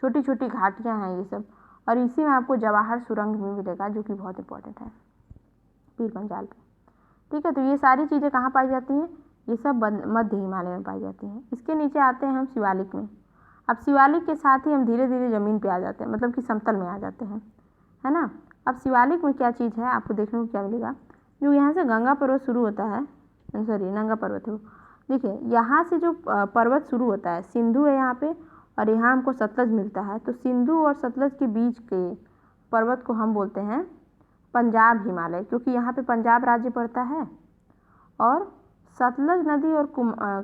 छोटी छोटी घाटियाँ हैं ये सब। और इसी में आपको जवाहर सुरंग भी मिलेगा जो कि बहुत इंपॉर्टेंट है पीर पंजाल पे। ठीक है, तो ये सारी चीज़ें कहाँ पाई जाती हैं? ये सब मध्य हिमालय में पाई जाती हैं। इसके नीचे आते हैं हम शिवालिक में। अब शिवालिक के साथ ही हम धीरे धीरे ज़मीन पे आ जाते हैं, मतलब कि समतल में आ जाते हैं, है ना। अब शिवालिक में क्या चीज़ है आपको देखने को क्या मिलेगा? जो यहाँ से गंगा पर्वत शुरू होता है, सॉरी नंगा पर्वत है वो। देखिए यहाँ से जो पर्वत शुरू होता है, सिंधु है यहाँ पे और यहाँ हमको सतलज मिलता है। तो सिंधु और सतलज के बीच के पर्वत को हम बोलते हैं पंजाब हिमालय, क्योंकि यहाँ पे पंजाब राज्य पड़ता है। और सतलज नदी और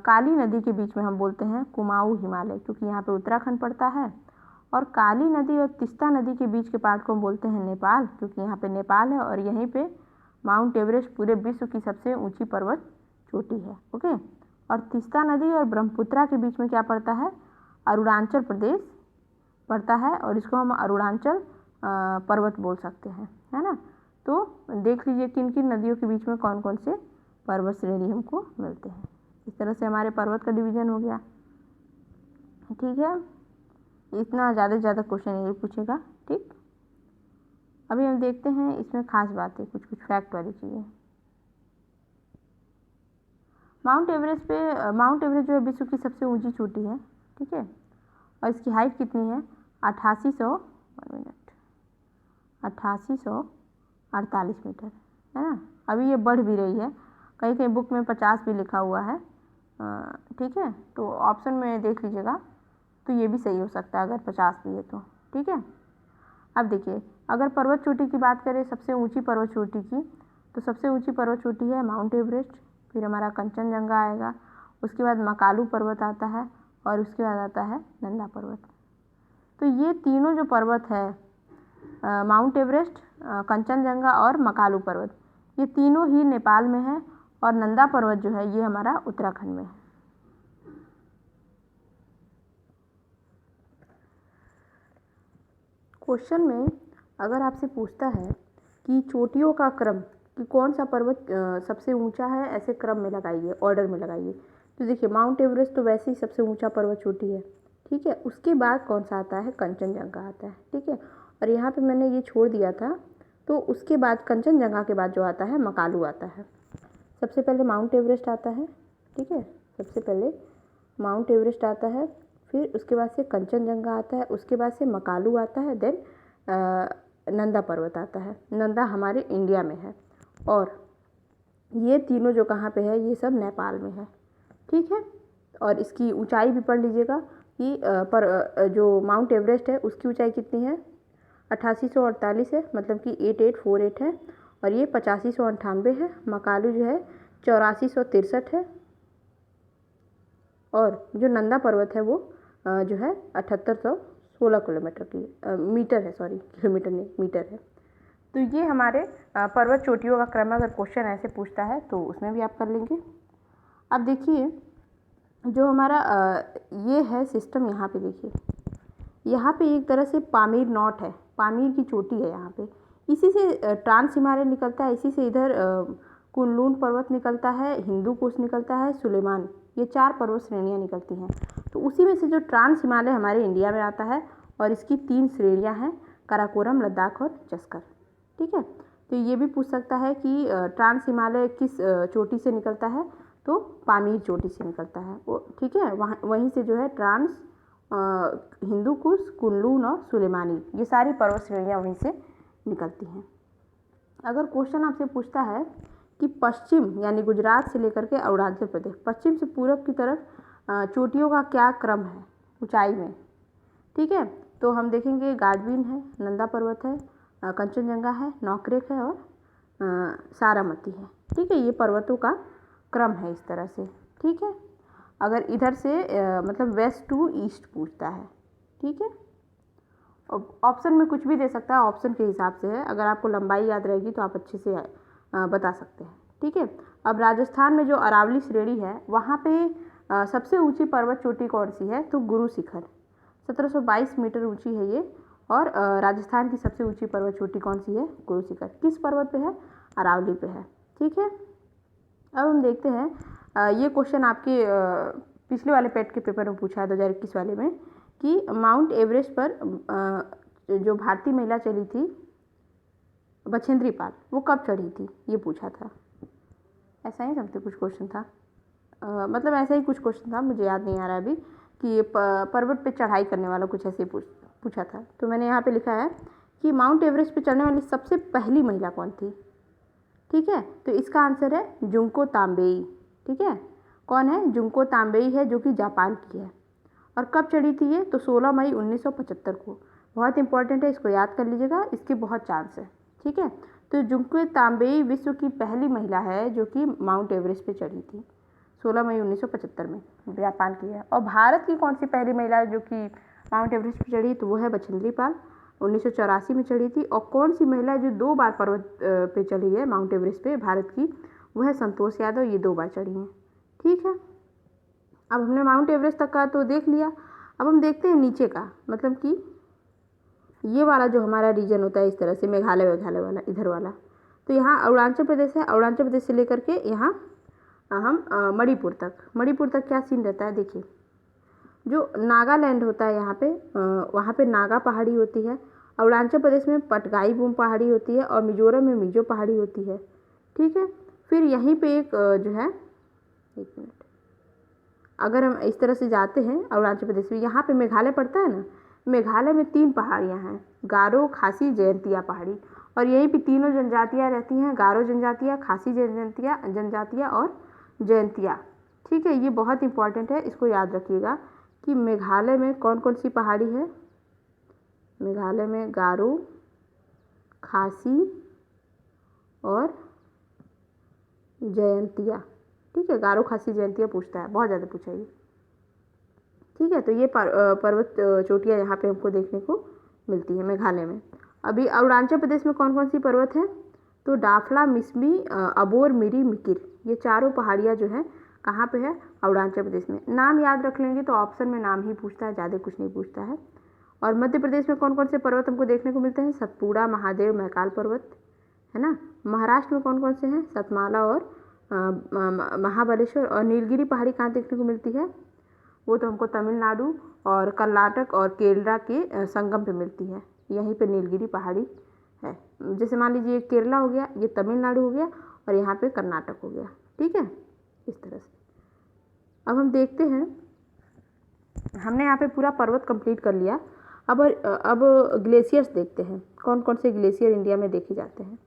काली नदी के बीच में हम बोलते हैं कुमाऊँ हिमालय, क्योंकि यहाँ पे उत्तराखंड पड़ता है। और काली नदी और तीस्ता नदी के बीच के पार्ट को हम बोलते हैं नेपाल, क्योंकि यहाँ पे नेपाल है और यहीं पे माउंट एवरेस्ट पूरे विश्व की सबसे ऊंची पर्वत चोटी है। ओके, और तीस्ता नदी और ब्रह्मपुत्रा के बीच में क्या पड़ता है? अरुणाचल प्रदेश पड़ता है और इसको हम अरुणाचल पर्वत बोल सकते हैं, है ना। तो देख लीजिए किन किन नदियों के बीच में कौन कौन से पर्वत श्रेणी हमको मिलते हैं। इस तरह से हमारे पर्वत का डिवीजन हो गया। ठीक है, इतना ज़्यादा से ज़्यादा क्वेश्चन यही पूछेगा। ठीक, अभी हम देखते हैं इसमें खास बातें, कुछ कुछ फैक्ट वाली चीज़ें। माउंट एवरेस्ट जो है विश्व की सबसे ऊंची चोटी है। ठीक है, और इसकी हाइट कितनी है? 8848 मीटर, है ना। अभी ये बढ़ भी रही है, कहीं कहीं बुक में 50 भी लिखा हुआ है। ठीक है, तो ऑप्शन में देख लीजिएगा, तो ये भी सही हो सकता है अगर 50 भी है तो। ठीक है, अब देखिए अगर पर्वत चोटी की बात करें, सबसे ऊंची पर्वत चोटी की, तो सबसे ऊंची पर्वत चोटी है माउंट एवरेस्ट, फिर हमारा कंचनजंगा आएगा, उसके बाद मकालू पर्वत आता है और उसके बाद आता है नंदा पर्वत। तो ये तीनों जो पर्वत है, माउंट एवरेस्ट, कंचनजंगा और मकालू पर्वत, ये तीनों ही नेपाल में है और नंदा पर्वत जो है ये हमारा उत्तराखंड में है। क्वेश्चन में अगर आपसे पूछता है कि चोटियों का क्रम, कि कौन सा पर्वत सबसे ऊंचा है, ऐसे क्रम में लगाइए, ऑर्डर में लगाइए। तो देखिए माउंट एवरेस्ट तो वैसे ही सबसे ऊंचा पर्वत चोटी है। ठीक है, उसके बाद कौन सा आता है? कंचनजंगा आता है। ठीक है, और यहाँ पे मैंने ये छोड़ दिया था, तो उसके बाद कंचनजंगा के बाद जो आता है मकालू आता है। सबसे पहले माउंट एवरेस्ट आता है। ठीक है, सबसे पहले माउंट एवरेस्ट आता है, फिर उसके बाद से कंचनजंगा आता है, उसके बाद से मकालू आता है, देन नंदा पर्वत आता है। नंदा हमारे इंडिया में है और ये तीनों जो कहाँ पे है, ये सब नेपाल में है। ठीक है, और इसकी ऊंचाई भी पढ़ लीजिएगा कि जो माउंट एवरेस्ट है उसकी ऊंचाई कितनी है, 8848 है, मतलब कि 8848 है, और ये 8598 है। मकालू जो है 8463 है, और जो नंदा पर्वत है वो जो है 7816 किलोमीटर की मीटर है, सॉरी किलोमीटर नहीं मीटर है। तो ये हमारे पर्वत चोटियों का क्रम, अगर क्वेश्चन ऐसे पूछता है तो उसमें भी आप कर लेंगे। अब देखिए जो हमारा ये है सिस्टम, यहाँ पे देखिए, यहाँ पे एक तरह से पामीर नॉट है, पामीर की चोटी है यहाँ पे, इसी से ट्रांस हिमालय निकलता है, इसी से इधर कुनलुन पर्वत निकलता है, हिंदू कुश निकलता है, सुलेमान, ये 4 पर्वत श्रेणियाँ निकलती हैं। तो उसी में से जो ट्रांस हिमालय हमारे इंडिया में आता है, और इसकी 3 श्रेणियाँ हैं, काराकोरम, लद्दाख और जस्कर। ठीक है, तो ये भी पूछ सकता है कि ट्रांस हिमालय किस चोटी से निकलता है, तो पामीर चोटी से निकलता है वो। ठीक है, वहीं से जो है ट्रांस हिंदू कुश, कुनलुन और सुलेमानी, ये सारी पर्वत श्रेणियाँ वहीं से निकलती हैं। अगर क्वेश्चन आपसे पूछता है कि पश्चिम यानी गुजरात से लेकर के अरुणाचल प्रदेश, पश्चिम से पूरब की तरफ चोटियों का क्या क्रम है ऊंचाई में, ठीक है, तो हम देखेंगे गाडविन है, नंदा पर्वत है, कंचनजंगा है, नौकरेक है, और सारामती है। ठीक है, ये पर्वतों का क्रम है इस तरह से। ठीक है, अगर इधर से मतलब वेस्ट टू ईस्ट पूछता है, ठीक है, ऑप्शन में कुछ भी दे सकता है, ऑप्शन के हिसाब से है, अगर आपको लंबाई याद रहेगी तो आप अच्छे से बता सकते हैं। ठीक है, अब राजस्थान में जो अरावली श्रेणी है वहाँ पे सबसे ऊंची पर्वत चोटी कौन सी है, तो गुरु शिखर, 1722 मीटर ऊंची है ये, और राजस्थान की सबसे ऊंची पर्वत चोटी कौन सी है, गुरु शिखर। किस पर्वत पे है, अरावली पे है। ठीक है, अब हम देखते हैं ये क्वेश्चन आपके पिछले वाले पेट के पेपर में पूछा है 2021 वाले में, कि माउंट एवरेस्ट पर जो भारतीय महिला चली थी बछेंद्री पाल, वो कब चढ़ी थी, ये पूछा था। ऐसा ही समझते कुछ क्वेश्चन था, मतलब ऐसा ही कुछ क्वेश्चन था, मुझे याद नहीं आ रहा अभी, कि ये पर्वत पे चढ़ाई करने वाला कुछ ऐसे पूछा था। तो मैंने यहाँ पे लिखा है कि माउंट एवरेस्ट पे चढ़ने वाली सबसे पहली महिला कौन थी। ठीक है, तो इसका आंसर है जुंको तांबेई। ठीक है, कौन है, जुंको तांबेई है, जो कि जापान की है। और कब चढ़ी थी ये, तो 16 मई 1975 को। बहुत इंपॉर्टेंट है, इसको याद कर लीजिएगा, इसके बहुत चांस है। ठीक है, तो जुंको तांबेई विश्व की पहली महिला है जो कि माउंट एवरेस्ट पे चढ़ी थी, 16 मई 1975 में, जापान की है। और भारत की कौन सी पहली महिला जो कि माउंट एवरेस्ट पे चढ़ी, तो वो है बछेंद्री पाल, 1984 में चढ़ी थी। और कौन सी महिला जो 2 बार पर्वत पे चढ़ी है माउंट एवरेस्ट पे भारत की, वो है संतोष यादव, ये 2 बार चढ़ी हैं। ठीक है, अब हमने माउंट एवरेस्ट तक का तो देख लिया, अब हम देखते हैं नीचे का, मतलब कि ये वाला जो हमारा रीजन होता है इस तरह से, मेघालय वाला, इधर वाला। तो यहाँ अरुणाचल प्रदेश है, अरुणाचल प्रदेश से लेकर के यहाँ हम मणिपुर तक क्या सीन रहता है, देखिए, जो नागालैंड होता है यहाँ पे, वहाँ पे नागा पहाड़ी होती है, अरुणाचल प्रदेश में पटगाई बूम पहाड़ी होती है, और मिजोरम में मिजो पहाड़ी होती है। ठीक है, फिर यहीं पे एक जो है, एक मिनट, अगर हम इस तरह से जाते हैं अरुणाचल प्रदेश में, यहाँ पे मेघालय पड़ता है ना, मेघालय में 3 पहाड़ियाँ हैं, गारो, खासी, जयंतिया पहाड़ी, और यहीं पे तीनों जनजातियाँ रहती हैं, गारो जनजातियाँ, खासी जनजातियाँ और जयंतिया। ठीक है, ये बहुत इंपॉर्टेंट है, इसको याद रखिएगा कि मेघालय में कौन कौन सी पहाड़ी है, मेघालय में गारो, खासी और जयंतिया। ठीक है, गारो, खासी, जयंतिया पूछता है, बहुत ज़्यादा पूछा ये। ठीक है, तो ये पर्वत चोटियाँ यहाँ पे हमको देखने को मिलती है मेघालय में। अभी अरुणाचल प्रदेश में कौन कौन सी पर्वत है, तो डाफला, मिसमी, अबोर, मिरी, मिकिर, ये चारों पहाड़ियाँ जो हैं कहाँ पे है, अरुणाचल प्रदेश में। नाम याद रख लेंगे तो ऑप्शन में नाम ही पूछता है, ज़्यादा कुछ नहीं पूछता है। और मध्य प्रदेश में कौन कौन से पर्वत हमको देखने को मिलते हैं, सतपुड़ा, महादेव, महाकाल पर्वत, है ना। महाराष्ट्र में कौन कौन से हैं, सतमाला और महाबलेश्वर। और नीलगिरी पहाड़ी कहाँ देखने को मिलती है, वो तो हमको तमिलनाडु और कर्नाटक और केरला के संगम पे मिलती है, यहीं पे नीलगिरी पहाड़ी है। जैसे मान लीजिए केरला हो गया, ये तमिलनाडु हो गया, और यहाँ पे कर्नाटक हो गया। ठीक है, इस तरह से। अब हम देखते हैं, हमने यहाँ पे पूरा पर्वत कंप्लीट कर लिया। अब ग्लेशियर्स देखते हैं, कौन कौन से ग्लेशियर इंडिया में देखे जाते हैं।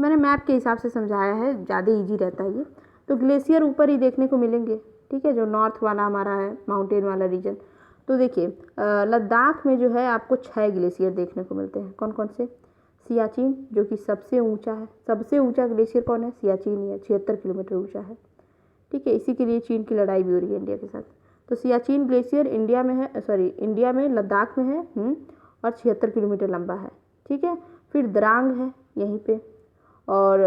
मैंने मैप के हिसाब से समझाया है, ज़्यादा ईजी रहता है ये। तो ग्लेशियर ऊपर ही देखने को मिलेंगे, ठीक है, जो नॉर्थ वाला हमारा है माउंटेन वाला रीजन। तो देखिए लद्दाख में जो है आपको 6 ग्लेशियर देखने को मिलते हैं। कौन कौन से? सियाचिन जो कि सबसे ऊंचा है, सबसे ऊंचा ग्लेशियर कौन है? सियाचिन ही है, 76 किलोमीटर ऊंचा है, ठीक है। इसी के लिए चीन की लड़ाई भी हो रही है इंडिया के साथ। तो सियाचिन ग्लेशियर इंडिया में है, सॉरी इंडिया में लद्दाख में है और 76 किलोमीटर लंबा है, ठीक है। फिर द्रांग है यहीं पे, और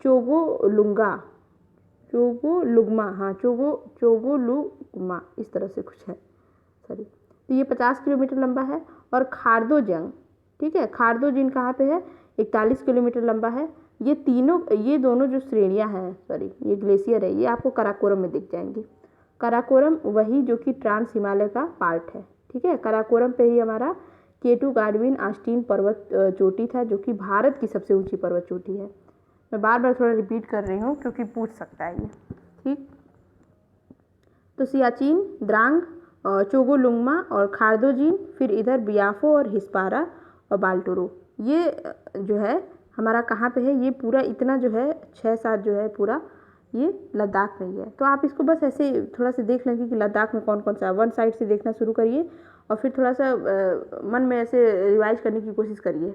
चोगोलुग्मा इस तरह से कुछ है, सॉरी। तो ये 50 किलोमीटर लंबा है। और खारदोजंग, ठीक है, खारदोजिन कहाँ पे है? 41 किलोमीटर लंबा है। ये दोनों जो श्रेणियाँ हैं, सॉरी ये ग्लेशियर है, ये आपको कराकोरम में दिख जाएंगी। कराकोरम वही जो कि ट्रांस हिमालय का पार्ट है, ठीक है। कराकोरम पे ही हमारा केटू गाडविन आस्टीन पर्वत चोटी था, जो कि भारत की सबसे ऊंची पर्वत चोटी है। मैं बार बार थोड़ा रिपीट कर रही हूँ क्योंकि पूछ सकता है ये, ठीक। तो सियाचिन, द्रांग, चोगोलुंगमा और खारदोजिन, फिर इधर बियाफो और हिस्पारा और बाल्टोरो, ये जो है हमारा कहाँ पे है? ये पूरा इतना जो है 6-7 जो है पूरा ये लद्दाख में ही है। तो आप इसको बस ऐसे थोड़ा सा देख लेंगे कि लद्दाख में कौन कौन सा, वन साइड से देखना शुरू करिए और फिर थोड़ा सा मन में ऐसे रिवाइज करने की कोशिश करिए,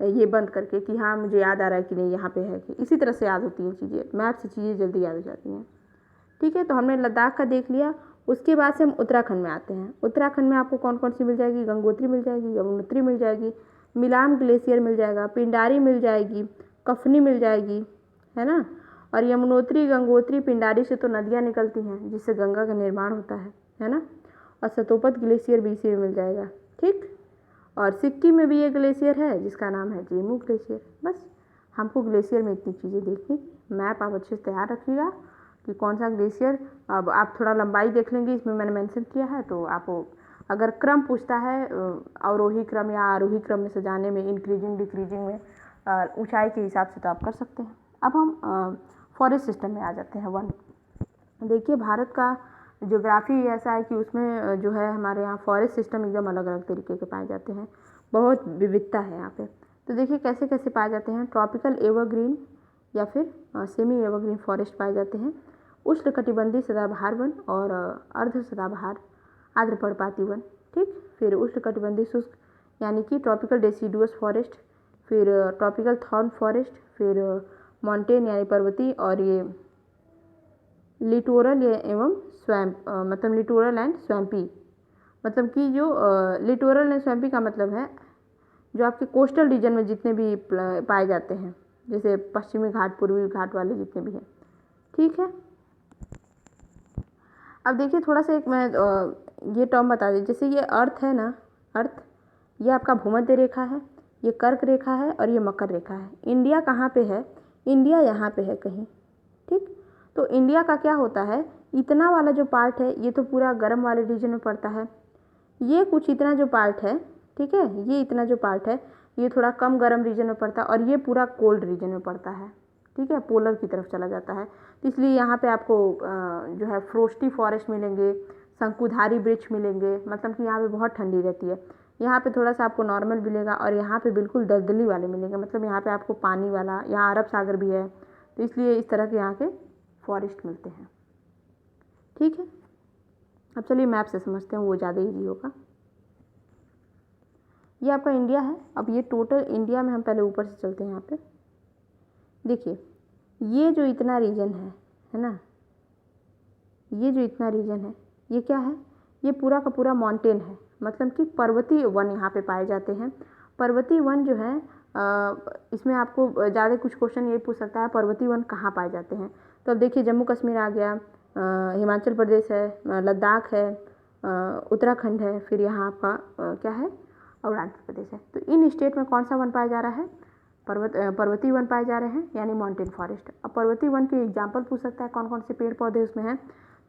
ये बंद करके कि हाँ मुझे याद आ रहा है कि नहीं यहाँ पे है कि। इसी तरह से याद होती हैं चीज़ें, मैप से चीज़ें जल्दी याद हो जाती हैं, ठीक है। तो हमने लद्दाख का देख लिया। उसके बाद से हम उत्तराखंड में आते हैं। उत्तराखंड में आपको कौन कौन सी मिल जाएगी? गंगोत्री मिल जाएगी, यमुनोत्री मिल जाएगी, मिलाम ग्लेशियर मिल जाएगा, पिंडारी मिल जाएगी, कफनी मिल जाएगी, है ना। और यमुनोत्री, गंगोत्री, पिंडारी से तो नदियाँ निकलती हैं जिससे गंगा का निर्माण होता है ना। और सतोपत ग्लेशियर भी इसी में मिल जाएगा, ठीक। और सिक्किम में भी एक ग्लेशियर है जिसका नाम है जेमू ग्लेशियर। बस हमको ग्लेशियर में इतनी चीज़ें देखनी। मैप आप अच्छे से तैयार रखिएगा कि कौन सा ग्लेशियर। अब आप थोड़ा लंबाई देख लेंगे, इसमें मैंने मेंशन किया है। तो आप अगर क्रम पूछता है अवरोही क्रम या आरोही क्रम में सजाने में, इंक्रीजिंग डिक्रीजिंग में, ऊंचाई के हिसाब से, तो आप कर सकते हैं। अब हम फॉरेस्ट सिस्टम में आ जाते हैं। वन देखिए, भारत का ज्योग्राफी ऐसा है कि उसमें जो है हमारे यहाँ फॉरेस्ट सिस्टम एकदम अलग अलग तरीके के पाए जाते हैं, बहुत विविधता है यहाँ पे। तो देखिए कैसे कैसे पाए जाते हैं। ट्रॉपिकल एवरग्रीन या फिर सेमी एवरग्रीन फॉरेस्ट पाए जाते हैं। उष्णकटिबंधीय सदाबहार वन और अर्ध सदाबहार आर्द्रपर्णपाती वन, ठीक। फिर उष्णकटिबंधीय शुष्क यानी कि ट्रॉपिकल डेसिडुअस फॉरेस्ट, फिर ट्रॉपिकल थॉर्न फॉरेस्ट, फिर माउंटेन यानी पर्वतीय, और ये लिटोरल एवं स्वैम्प, मतलब लिटोरल एंड स्वैम्पी, मतलब कि जो लिटोरल एंड स्वैम्पी का मतलब है जो आपके कोस्टल रीजन में जितने भी पाए जाते हैं, जैसे पश्चिमी घाट, पूर्वी घाट वाले जितने भी हैं, ठीक है। अब देखिए थोड़ा सा एक मैं ये टर्म बता दें। जैसे ये अर्थ है ना, अर्थ ये आपका भूमध्य रेखा है, ये कर्क रेखा है और ये मकर रेखा है। इंडिया कहाँ पे है? इंडिया यहाँ पे है कहीं, ठीक। तो इंडिया का क्या होता है, इतना वाला जो पार्ट है ये तो पूरा गर्म वाले रीजन में पड़ता है। ये कुछ इतना जो पार्ट है, ठीक है, ये इतना जो पार्ट है ये थोड़ा कम गर्म रीजन में पड़ता है, और ये पूरा कोल्ड रीजन में पड़ता है, ठीक है, पोलर की तरफ चला जाता है। तो इसलिए यहाँ पे आपको जो है फ्रोस्टी फॉरेस्ट मिलेंगे, शंकुधारी वृक्ष मिलेंगे, मतलब कि यहाँ पे बहुत ठंडी रहती है। यहाँ पे थोड़ा सा आपको नॉर्मल मिलेगा, और यहाँ पे बिल्कुल दलदली वाले मिलेंगे, मतलब यहाँ पे आपको पानी वाला, यहाँ अरब सागर भी है, तो इसलिए इस तरह के यहाँ के फॉरेस्ट मिलते हैं, ठीक है। अब चलिए मैप से समझते हैं, वो ज़्यादा ईजी होगा। ये आपका इंडिया है। अब ये टोटल इंडिया में हम पहले ऊपर से चलते हैं। यहाँ पे देखिए ये जो इतना रीजन है ना, ये जो इतना रीजन है ये क्या है? ये पूरा का पूरा माउंटेन है, मतलब कि पर्वतीय वन यहाँ पे पाए जाते हैं। पर्वतीय वन जो है इसमें आपको ज़्यादा कुछ क्वेश्चन ये पूछ सकता है, पर्वतीय वन कहाँ पाए जाते हैं। तो अब देखिए जम्मू कश्मीर आ गया, हिमाचल प्रदेश है, लद्दाख है, उत्तराखंड है, फिर यहाँ आपका क्या है, अरुणाचल प्रदेश है। तो इन स्टेट में कौन सा वन पाया जा रहा है? पर्वतीय वन पाए जा रहे हैं, यानी माउंटेन फॉरेस्ट। अब पर्वतीय वन के एग्जाम्पल पूछ सकता है, कौन कौन से पेड़ पौधे उसमें हैं।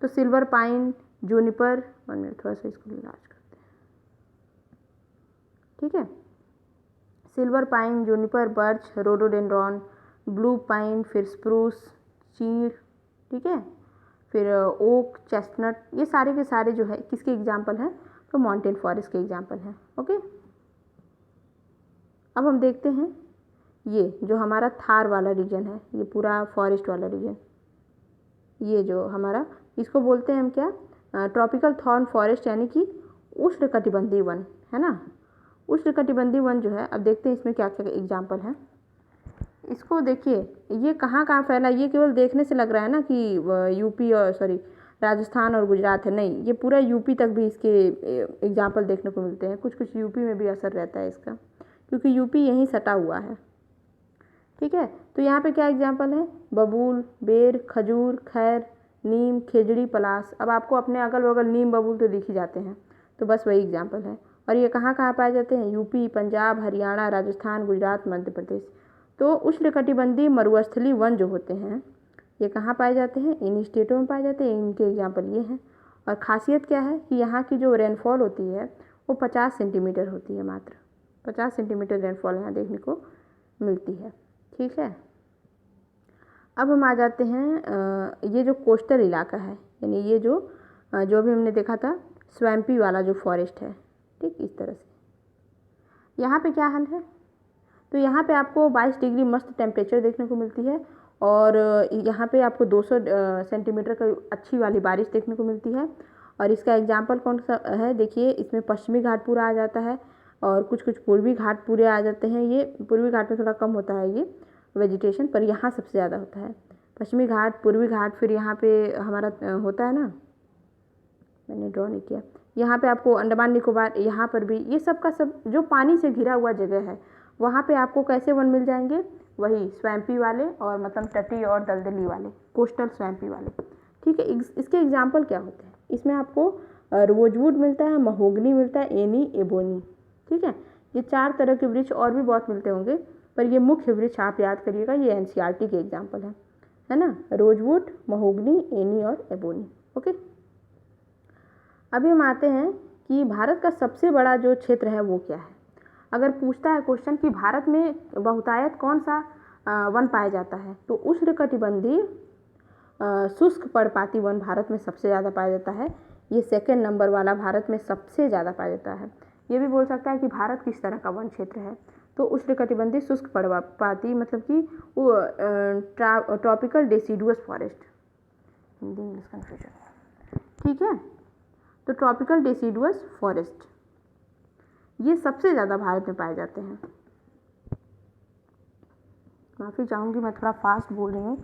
तो सिल्वर पाइन, जूनिपर, 1 मिनट थोड़ा सा इसको लार्ज करते हैं, ठीक है। Silver pine, Juniper, birch, rhododendron, blue pine, फिर स्प्रूस, चीड़, ठीक है, फिर ओक, चेस्टनट, ये सारे के सारे जो है किसके एग्जाम्पल हैं? तो माउंटेन फॉरेस्ट के एग्जाम्पल हैं, ओके। अब हम देखते हैं ये जो हमारा थार वाला रीजन है, ये पूरा फॉरेस्ट वाला रीजन, ये जो हमारा, इसको बोलते हैं हम क्या, ट्रॉपिकल थॉर्न फॉरेस्ट, यानी कि उष्णकटिबंधीय वन, है ना। उष्णकटिबंधीय वन जो है, अब देखते हैं इसमें क्या क्या एग्जाम्पल हैं। इसको देखिए, ये कहाँ कहाँ फैला, ये केवल देखने से लग रहा है ना कि यूपी और राजस्थान और गुजरात है, नहीं, ये पूरा यूपी तक भी इसके एग्जाम्पल देखने को मिलते हैं। कुछ कुछ यूपी में भी असर रहता है इसका, क्योंकि यूपी यहीं सटा हुआ है, ठीक है। तो यहाँ पे क्या एग्जाम्पल है, बबूल, बेर, खजूर, खैर, नीम, खेजड़ी, पलास। अब आपको अपने अगल बगल नीम बबूल तो दिख ही जाते हैं, तो बस वही एग्जाम्पल है। और ये कहाँ कहाँ पाए जाते हैं, यूपी, पंजाब, हरियाणा, राजस्थान, गुजरात, मध्य प्रदेश। तो उष्णकटिबंधीय मरुस्थलीय वन जो होते हैं, ये कहाँ पाए जाते हैं, इन स्टेटों में पाए जाते हैं। इनके एग्जाम्पल ये हैं। और ख़ासियत क्या है कि यहाँ की जो रेनफॉल होती है वो 50 सेंटीमीटर होती है, मात्र 50 सेंटीमीटर रेनफॉल यहाँ देखने को मिलती है, ठीक है। अब हम आ जाते हैं, ये जो कोस्टल इलाका है, यानी ये जो भी हमने देखा था स्वैम्पी वाला जो फॉरेस्ट है, ठीक, इस तरह से यहाँ पे क्या हाल है। तो यहाँ पे आपको 22 डिग्री मस्त टेम्परेचर देखने को मिलती है, और यहाँ पे आपको 200 सेंटीमीटर का अच्छी वाली बारिश देखने को मिलती है। और इसका एग्जाम्पल कौन सा है, देखिए, इसमें पश्चिमी घाट पूरा आ जाता है, और कुछ कुछ पूर्वी घाट पूरे आ जाते हैं। ये पूर्वी घाट में थोड़ा कम होता है ये वेजिटेशन, पर यहाँ सबसे ज़्यादा होता है पश्चिमी घाट, पूर्वी घाट। फिर यहाँ पे हमारा होता है ना, मैंने ड्रॉ नहीं किया, यहाँ पे आपको अंडमान निकोबार, यहाँ पर भी ये सब का सब जो पानी से घिरा हुआ जगह है, वहाँ पे आपको कैसे वन मिल जाएंगे, वही स्वैम्पी वाले, और मतलब तटीय और दलदली वाले, कोस्टल स्वैम्पी वाले, ठीक है। इसके एग्जाम्पल क्या होते हैं, इसमें आपको रोजवुड मिलता है, महोगनी मिलता है, एनी, एबोनी, ठीक है। ये 4 तरह के वृक्ष और भी बहुत मिलते होंगे, पर ये मुख्य वृक्ष आप याद करिएगा, ये एनसीईआरटी के एग्जाम्पल है ना, रोजवुड, महोगनी, एनी और एबोनी, ओके। अभी हम आते हैं कि भारत का सबसे बड़ा जो क्षेत्र है वो क्या है। अगर पूछता है क्वेश्चन कि भारत में बहुतायत कौन सा वन पाया जाता है, तो उष्णकटिबंधीय शुष्क पर्णपाती वन भारत में सबसे ज़्यादा पाया जाता है। ये 2nd नंबर वाला भारत में सबसे ज़्यादा पाया जाता है। ये भी बोल सकता है कि भारत किस तरह का वन क्षेत्र है, तो उष्णकटिबंधीय शुष्क पर्णपाती, मतलब कि वो tropical deciduous forest, Hindi English confusion, ठीक है। तो ट्रॉपिकल डेसिडुअस फॉरेस्ट ये सबसे ज़्यादा भारत में पाए जाते हैं। माफ़ी चाहूँगी, मैं थोड़ा फास्ट बोल रही हूँ,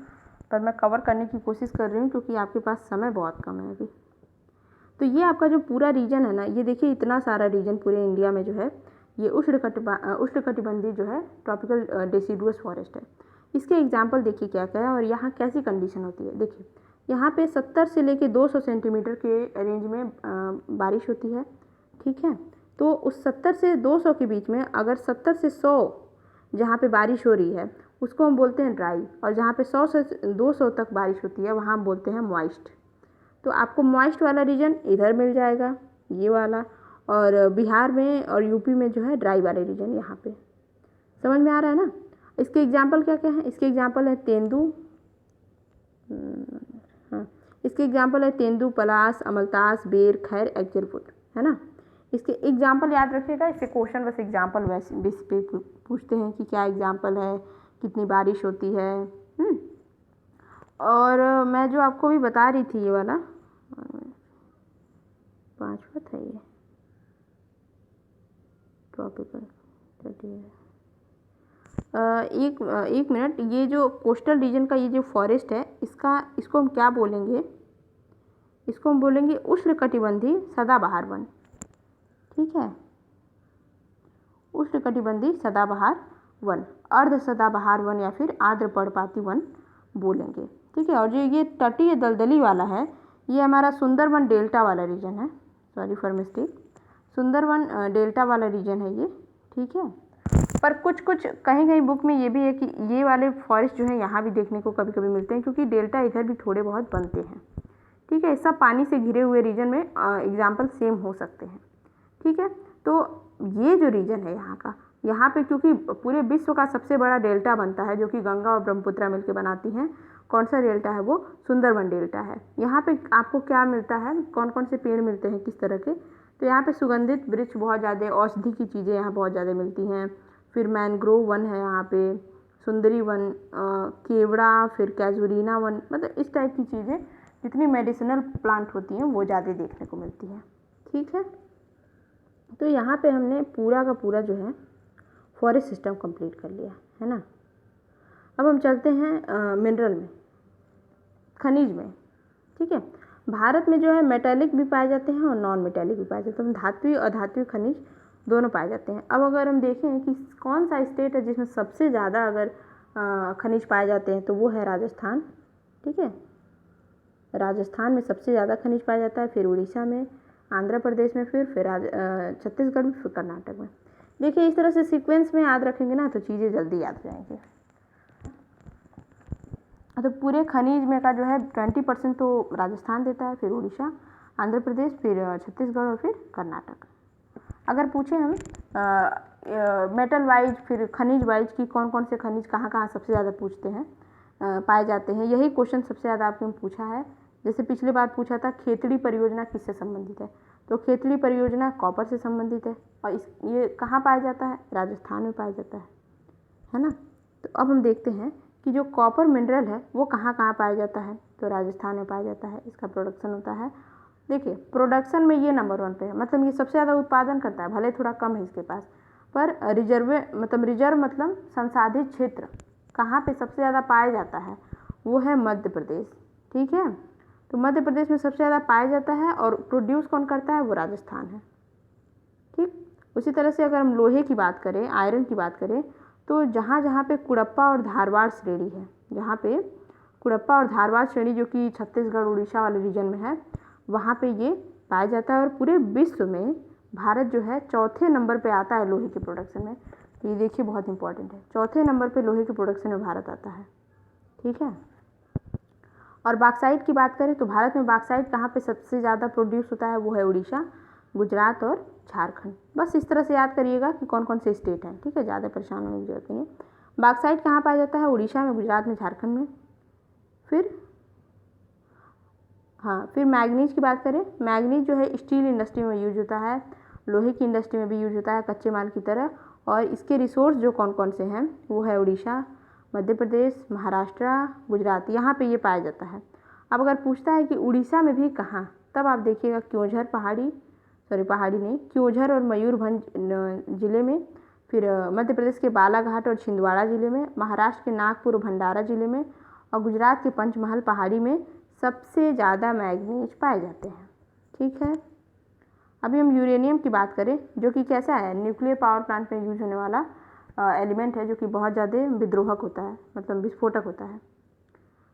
पर मैं कवर करने की कोशिश कर रही हूँ क्योंकि आपके पास समय बहुत कम है अभी। तो ये आपका जो पूरा रीजन है ना, ये देखिए इतना सारा रीजन पूरे इंडिया में जो है, ये उष्णकटिबंधीय जो है ट्रॉपिकल डेसिडुअस फॉरेस्ट है। इसके एग्जाम्पल देखिए क्या क्या है और यहाँ कैसी कंडीशन होती है। देखिए यहाँ पे 70 से लेके 200 सेंटीमीटर के रेंज में बारिश होती है, ठीक है। तो उस 70 से 200 के बीच में अगर 70 से 100 जहाँ पे बारिश हो रही है उसको हम बोलते हैं ड्राई, और जहाँ पे 100 से 200 तक बारिश होती है वहाँ हम बोलते हैं मॉइस्ट। तो आपको मॉइस्ट वाला रीजन इधर मिल जाएगा, ये वाला, और बिहार में और यूपी में जो है ड्राई वाले रीजन यहाँ पे। समझ में आ रहा है ना। इसके एग्जाम्पल क्या क्या है, इसके एग्जाम्पल है तेंदू, हाँ, इसके एग्जाम्पल है तेंदू, पलास, अमलतास, बेर, खैर, एग्जरफुट, है ना। इसके एग्जाम्पल याद रखिएगा। इसके क्वेश्चन बस एग्जाम्पल बेस पे पूछते हैं कि क्या एग्जाम्पल है, कितनी बारिश होती है। और मैं जो आपको भी बता रही थी, ये वाला 5वां था ये ट्रॉपिकल, एक मिनट, ये जो कोस्टल रीजन का ये जो फॉरेस्ट है इसको हम क्या बोलेंगे, इसको हम बोलेंगे उष्णकटिबंधीय सदाबहार वन, ठीक है। उष्णकटिबंधीय सदाबहार वन, अर्ध सदाबहार वन या फिर आर्द्र पर्णपाती वन बोलेंगे, ठीक है। और जो ये तटीय दलदली वाला है ये हमारा सुंदरवन डेल्टा वाला रीजन है, sorry for mistake, Sundarban delta वाला रीजन है ये, ठीक है। पर कुछ कहीं कहीं बुक में ये भी है कि ये वाले फॉरेस्ट जो है यहाँ भी देखने को कभी कभी मिलते हैं, क्योंकि डेल्टा इधर भी थोड़े बहुत बनते हैं, ठीक है। सब पानी से घिरे हुए रीजन में एग्जाम्पल सेम हो सकते हैं, ठीक है। तो ये जो रीजन है यहाँ का, यहाँ पे क्योंकि पूरे विश्व का सबसे बड़ा डेल्टा बनता है जो कि गंगा और ब्रह्मपुत्रा मिलकर बनाती हैं, कौन सा डेल्टा है वो सुंदरवन डेल्टा है। यहाँ पे आपको क्या मिलता है, कौन कौन से पेड़ मिलते हैं किस तरह के, तो यहाँ पे सुगंधित वृक्ष बहुत ज़्यादा, औषधि की चीज़ें यहाँ बहुत ज़्यादा मिलती हैं, फिर मैनग्रोव वन है यहाँ पे, सुंदरी वन, केवड़ा, फिर कैजुरीना वन, मतलब इस टाइप की चीज़ें जितनी मेडिसिनल प्लांट होती हैं वो ज़्यादा देखने को मिलती है। ठीक है, तो यहाँ पे हमने पूरा का पूरा जो है फॉरेस्ट सिस्टम कंप्लीट कर लिया है ना। अब हम चलते हैं मिनरल में, खनिज में। ठीक है, भारत में जो है मेटेलिक भी पाए जाते हैं और नॉन मेटेलिक भी पाए जाते हैं, धात्विक और अधात्विक खनिज दोनों पाए जाते हैं। अब अगर हम देखें कि कौन सा स्टेट है जिसमें सबसे ज़्यादा अगर खनिज पाए जाते हैं तो वो है राजस्थान। ठीक है, राजस्थान में सबसे ज़्यादा खनिज पाया जाता है, फिर उड़ीसा में, आंध्र प्रदेश में, फिर छत्तीसगढ़ में, फिर कर्नाटक में। देखिए इस तरह से सीक्वेंस में याद रखेंगे ना तो चीज़ें जल्दी याद हो जाएंगी। तो पूरे खनिज में का जो है 20% तो राजस्थान देता है, फिर उड़ीसा, आंध्र प्रदेश, फिर छत्तीसगढ़ और फिर कर्नाटक। अगर पूछे हम मेटल वाइज, फिर खनिज वाइज की कौन कौन से खनिज कहाँ कहाँ सबसे ज़्यादा पूछते हैं पाए जाते हैं, यही क्वेश्चन सबसे ज़्यादा आपने पूछा है। जैसे पिछली बार पूछा था खेतड़ी परियोजना किससे संबंधित है, तो खेतड़ी परियोजना कॉपर से संबंधित है और ये कहाँ पाया जाता है, राजस्थान में पाया जाता है ना। तो अब हम देखते हैं कि जो कॉपर मिनरल है वो कहाँ कहाँ पाया जाता है, तो राजस्थान में पाया जाता है, इसका प्रोडक्शन होता है। देखिए प्रोडक्शन में ये नंबर 1 पे है, मतलब ये सबसे ज़्यादा उत्पादन करता है, भले थोड़ा कम है इसके पास, पर रिजर्व मतलब संसाधित क्षेत्र कहाँ पे सबसे ज़्यादा पाया जाता है वो है मध्य प्रदेश। ठीक है, तो मध्य प्रदेश में सबसे ज़्यादा पाया जाता है और प्रोड्यूस कौन करता है, वो राजस्थान है। ठीक, उसी तरह से अगर हम लोहे की बात करें, आयरन की बात करें, तो जहाँ जहाँ पे कुड़प्पा और धारवाड़ श्रेणी है, जहाँ पे कुड़प्पा और धारवाड़ श्रेणी जो कि छत्तीसगढ़ उड़ीसा वाले रीजन में है, वहाँ पे ये पाया जाता है। और पूरे विश्व में भारत जो है चौथे नंबर पे आता है लोहे के प्रोडक्शन में। तो ये देखिए बहुत इंपॉर्टेंट है, चौथे नंबर पे लोहे के प्रोडक्शन में भारत आता है। ठीक है, और बॉक्साइट की बात करें तो भारत में बॉक्साइट कहाँ पे सबसे ज़्यादा प्रोड्यूस होता है, वो है उड़ीसा, गुजरात और झारखंड। बस इस तरह से याद करिएगा कि कौन कौन से स्टेट हैं। ठीक है, ज़्यादा परेशान होने की जरूरत नहीं है। बॉक्साइट कहाँ पाया जाता है, उड़ीसा में, गुजरात में, झारखंड में। फिर मैग्नीज की बात करें, मैग्नीज जो है स्टील इंडस्ट्री में यूज होता है, लोहे की इंडस्ट्री में भी यूज होता है कच्चे माल की तरह। और इसके रिसोर्स जो कौन कौन से हैं वो है उड़ीसा, मध्य प्रदेश, महाराष्ट्र, गुजरात, यहाँ पे ये पाया जाता है। अब अगर पूछता है कि उड़ीसा में भी कहाँ, तब आप देखिएगा क्योंझर पहाड़ी नहीं, क्योंझर और मयूरभंज जिले में, फिर मध्य प्रदेश के बालाघाट और छिंदवाड़ा जिले में, महाराष्ट्र के नागपुर और भंडारा जिले में, और गुजरात के पंचमहल पहाड़ी में सबसे ज़्यादा मैग्नीज पाए जाते हैं। ठीक है, अभी हम यूरेनियम की बात करें, जो कि कैसा है, न्यूक्लियर पावर प्लांट में यूज होने वाला एलिमेंट है, जो कि बहुत ज़्यादा विद्रोहक होता है, मतलब विस्फोटक होता है।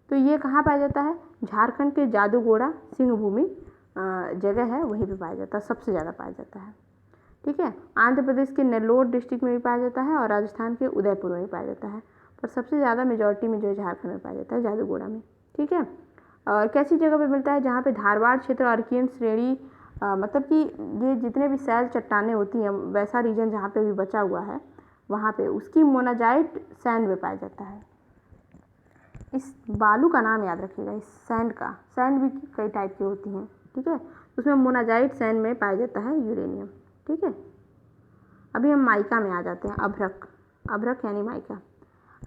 तो ये कहाँ पाया जाता है, झारखंड के जादूगोड़ा सिंहभूमि जगह है, वहीं पे पाया जाता है, सबसे ज़्यादा पाया जाता है। ठीक है, आंध्र प्रदेश के नेल्लोर डिस्ट्रिक्ट में भी पाया जाता है और राजस्थान के उदयपुर में भी पाया जाता है, पर सबसे ज़्यादा मेजॉरिटी में जो है झारखंड में पाया जाता है, जादूगोड़ा में। ठीक है, और कैसी जगह पे मिलता है, जहाँ पे धारवाड़ क्षेत्र आर्कियन श्रेणी, मतलब कि ये जितने भी सैल चट्टानें होती हैं, वैसा रीजन जहाँ पे भी बचा हुआ है वहाँ पे उसकी मोनाजाइट सैंड में पाया जाता है। इस बालू का नाम याद रखिएगा, इस सैंड का, सैंड भी कई टाइप की होती हैं। ठीक है, उसमें मोनाजाइट सैंड में पाया जाता है यूरेनियम। ठीक है, अभी हम माइका में आ जाते हैं, अभ्रक यानी माइका।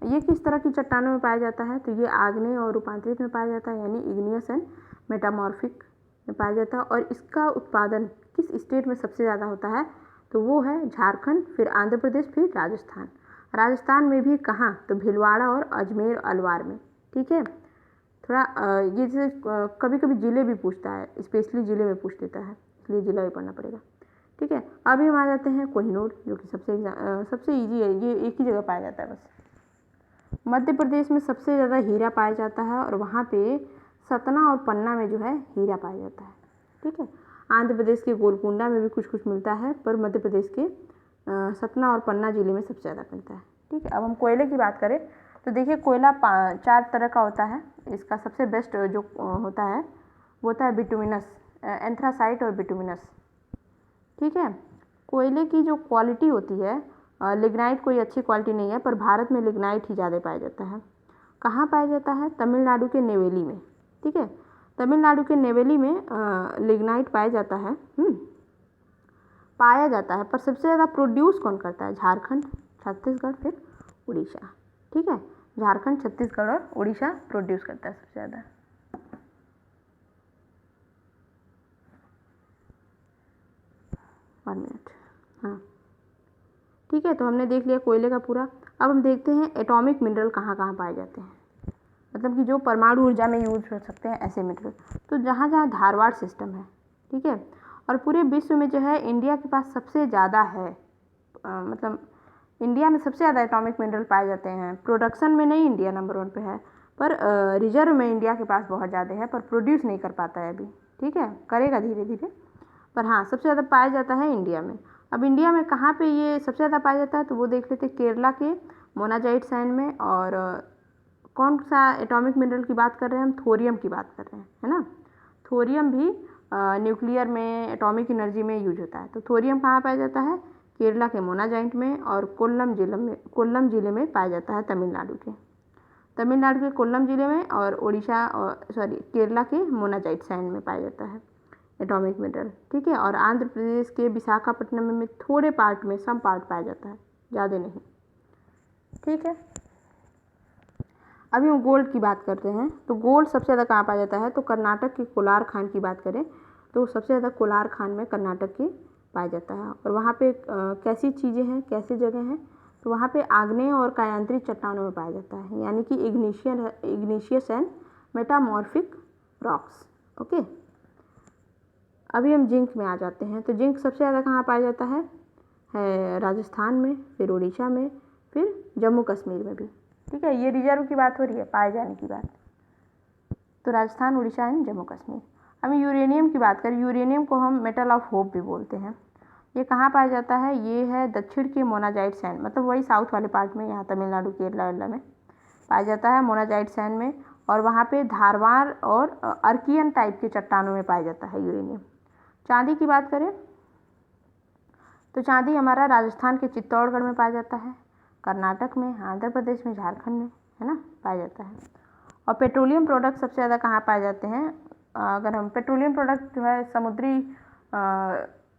ये किस तरह की चट्टानों में पाया जाता है, तो ये आग्नेय और रूपांतरित में पाया जाता है, यानी इग्नियस एंड मेटामॉर्फिक में पाया जाता है। और इसका उत्पादन किस स्टेट में सबसे ज़्यादा होता है, तो वो है झारखंड, फिर आंध्र प्रदेश, फिर राजस्थान। राजस्थान में भी कहाँ, तो भीलवाड़ा और अजमेर अलवार में। ठीक है, थोड़ा ये जैसे कभी कभी ज़िले भी पूछता है, स्पेशली ज़िले में पूछ लेता है, इसलिए ज़िला भी पढ़ना पड़ेगा। ठीक है, अभी हम आ जाते हैं कोहिनूर, जो कि सबसे ईजी है, ये एक ही जगह पाया जाता है बस। मध्य प्रदेश में सबसे ज़्यादा हीरा पाया जाता है और वहाँ पे सतना और पन्ना में जो है हीरा पाया जाता है। ठीक है, आंध्र प्रदेश के गोलकुंडा में भी कुछ कुछ मिलता है, पर मध्य प्रदेश के सतना और पन्ना जिले में सबसे ज़्यादा मिलता है। ठीक है, अब हम कोयले की बात करें तो देखिए कोयला 4 तरह का होता है। इसका सबसे बेस्ट जो होता है वो होता है बिटुमिनस, एंथ्रासाइट और बिटुमिनस। ठीक है, कोयले की जो क्वालिटी होती है, लिग्नाइट कोई अच्छी क्वालिटी नहीं है, पर भारत में लिग्नाइट ही ज़्यादा पाया जाता है। कहाँ पाया जाता है, तमिलनाडु के नेवेली में। ठीक है, तमिलनाडु के नेवेली में लिग्नाइट पाया जाता है, पर सबसे ज़्यादा प्रोड्यूस कौन करता है, झारखंड, छत्तीसगढ़, फिर उड़ीसा। ठीक है, झारखंड, छत्तीसगढ़ और उड़ीसा प्रोड्यूस करता है सबसे ज़्यादा। One minute. हाँ ठीक है, तो हमने देख लिया कोयले का पूरा। अब हम देखते हैं एटॉमिक मिनरल कहाँ कहाँ पाए जाते हैं, मतलब कि जो परमाणु ऊर्जा में यूज हो सकते हैं ऐसे मिनरल। तो जहाँ जहाँ धारवाड़ सिस्टम है, ठीक है, और पूरे विश्व में जो है इंडिया के पास सबसे ज़्यादा है, मतलब इंडिया में सबसे ज़्यादा एटॉमिक मिनरल पाए जाते हैं। प्रोडक्शन में नहीं इंडिया नंबर 1 पे है, पर रिजर्व में इंडिया के पास बहुत ज़्यादा है, पर प्रोड्यूस नहीं कर पाता है अभी। ठीक है, करेगा धीरे धीरे, पर हाँ सबसे ज़्यादा पाया जाता है इंडिया में। अब इंडिया में कहाँ पे ये सबसे ज़्यादा पाया जाता है, तो वो देख लेते हैं केरला के मोनाजाइट सैंड में। और कौन सा एटॉमिक मिनरल की बात कर रहे हैं हम, थोरियम की बात कर रहे हैं, है ना। थोरियम भी न्यूक्लियर में, एटॉमिक एनर्जी में यूज होता है। तो थोरियम कहाँ पाया जाता है, केरला के मोनाजाइट में, और कोल्लम जिले में पाया जाता है, तमिलनाडु के कोल्लम जिले में, और उड़ीसा केरला के मोनाजाइट सैंड में पाया जाता है एटॉमिक मिनरल। ठीक है, और आंध्र प्रदेश के विशाखापट्टनम में थोड़े पार्ट में, सम पार्ट पाया जाता है, ज़्यादा नहीं। ठीक है, अभी हम गोल्ड की बात करते हैं। तो गोल्ड सबसे ज़्यादा कहाँ पाया जाता है, तो कर्नाटक के कोलार खान की बात करें तो सबसे ज़्यादा कोलार खान में कर्नाटक के पाया जाता है। और वहाँ पे कैसी चीज़ें हैं, कैसी जगह हैं, तो वहाँ पे आग्नेय और कायांतरित चट्टानों में पाया जाता है, यानी कि igneous and metamorphic rocks. Okay, अभी हम जिंक में आ जाते हैं। तो जिंक सबसे ज़्यादा कहाँ पाया जाता है राजस्थान में, फिर उड़ीसा में, फिर जम्मू कश्मीर में भी। ठीक है, ये रिजर्व की बात हो रही है, पाए जाने की बात। तो राजस्थान, उड़ीसा एंड जम्मू कश्मीर। अब यूरेनियम की बात करें, यूरेनियम को हम मेटल ऑफ होप भी बोलते हैं। ये कहाँ पाया जाता है, ये है दक्षिण के मोनाजाइट सैंड, मतलब वही साउथ वाले पार्ट में, यहाँ तमिलनाडु, केरला वेरला में पाया जाता है, मोनाजाइट सैंड में। और वहाँ पे धारवाड़ और अर्कियन टाइप के चट्टानों में पाया जाता है यूरेनियम। चांदी की बात करें तो चांदी हमारा राजस्थान के चित्तौड़गढ़ में पाया जाता है, कर्नाटक में, आंध्र प्रदेश में, झारखंड में, है ना, पाया जाता है। और पेट्रोलियम प्रोडक्ट सबसे ज़्यादा कहाँ पाए जाते हैं, अगर हम पेट्रोलियम प्रोडक्ट जो है समुद्री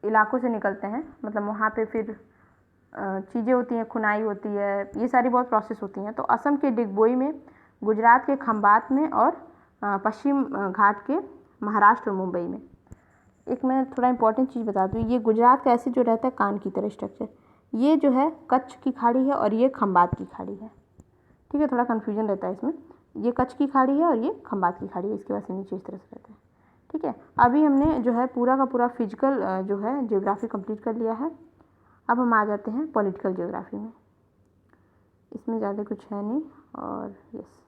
इलाकों से निकलते हैं, मतलब वहाँ पे फिर चीज़ें होती हैं, खुनाई होती है, ये सारी बहुत प्रोसेस होती हैं। तो असम के डिगबोई में, गुजरात के खंबात में, और पश्चिम घाट के महाराष्ट्र और मुंबई में। एक मैं थोड़ा इंपॉर्टेंट चीज़ बता दूँ, ये गुजरात का ऐसे जो रहता है कान की तरह स्ट्रक्चर, ये जो है कच्छ की खाड़ी है और ये खंबात की खाड़ी है। ठीक है, थोड़ा कन्फ्यूजन रहता है इसमें, ये कच्छ की खाड़ी है और ये खंबात की खाड़ी है, इसके वजह से नीचे इस तरह से रहता है। ठीक है, अभी हमने जो है पूरा का पूरा फिजिकल जो है ज्योग्राफी कंप्लीट कर लिया है। अब हम आ जाते हैं पॉलिटिकल ज्योग्राफी में। इसमें ज़्यादा कुछ है नहीं, और यस।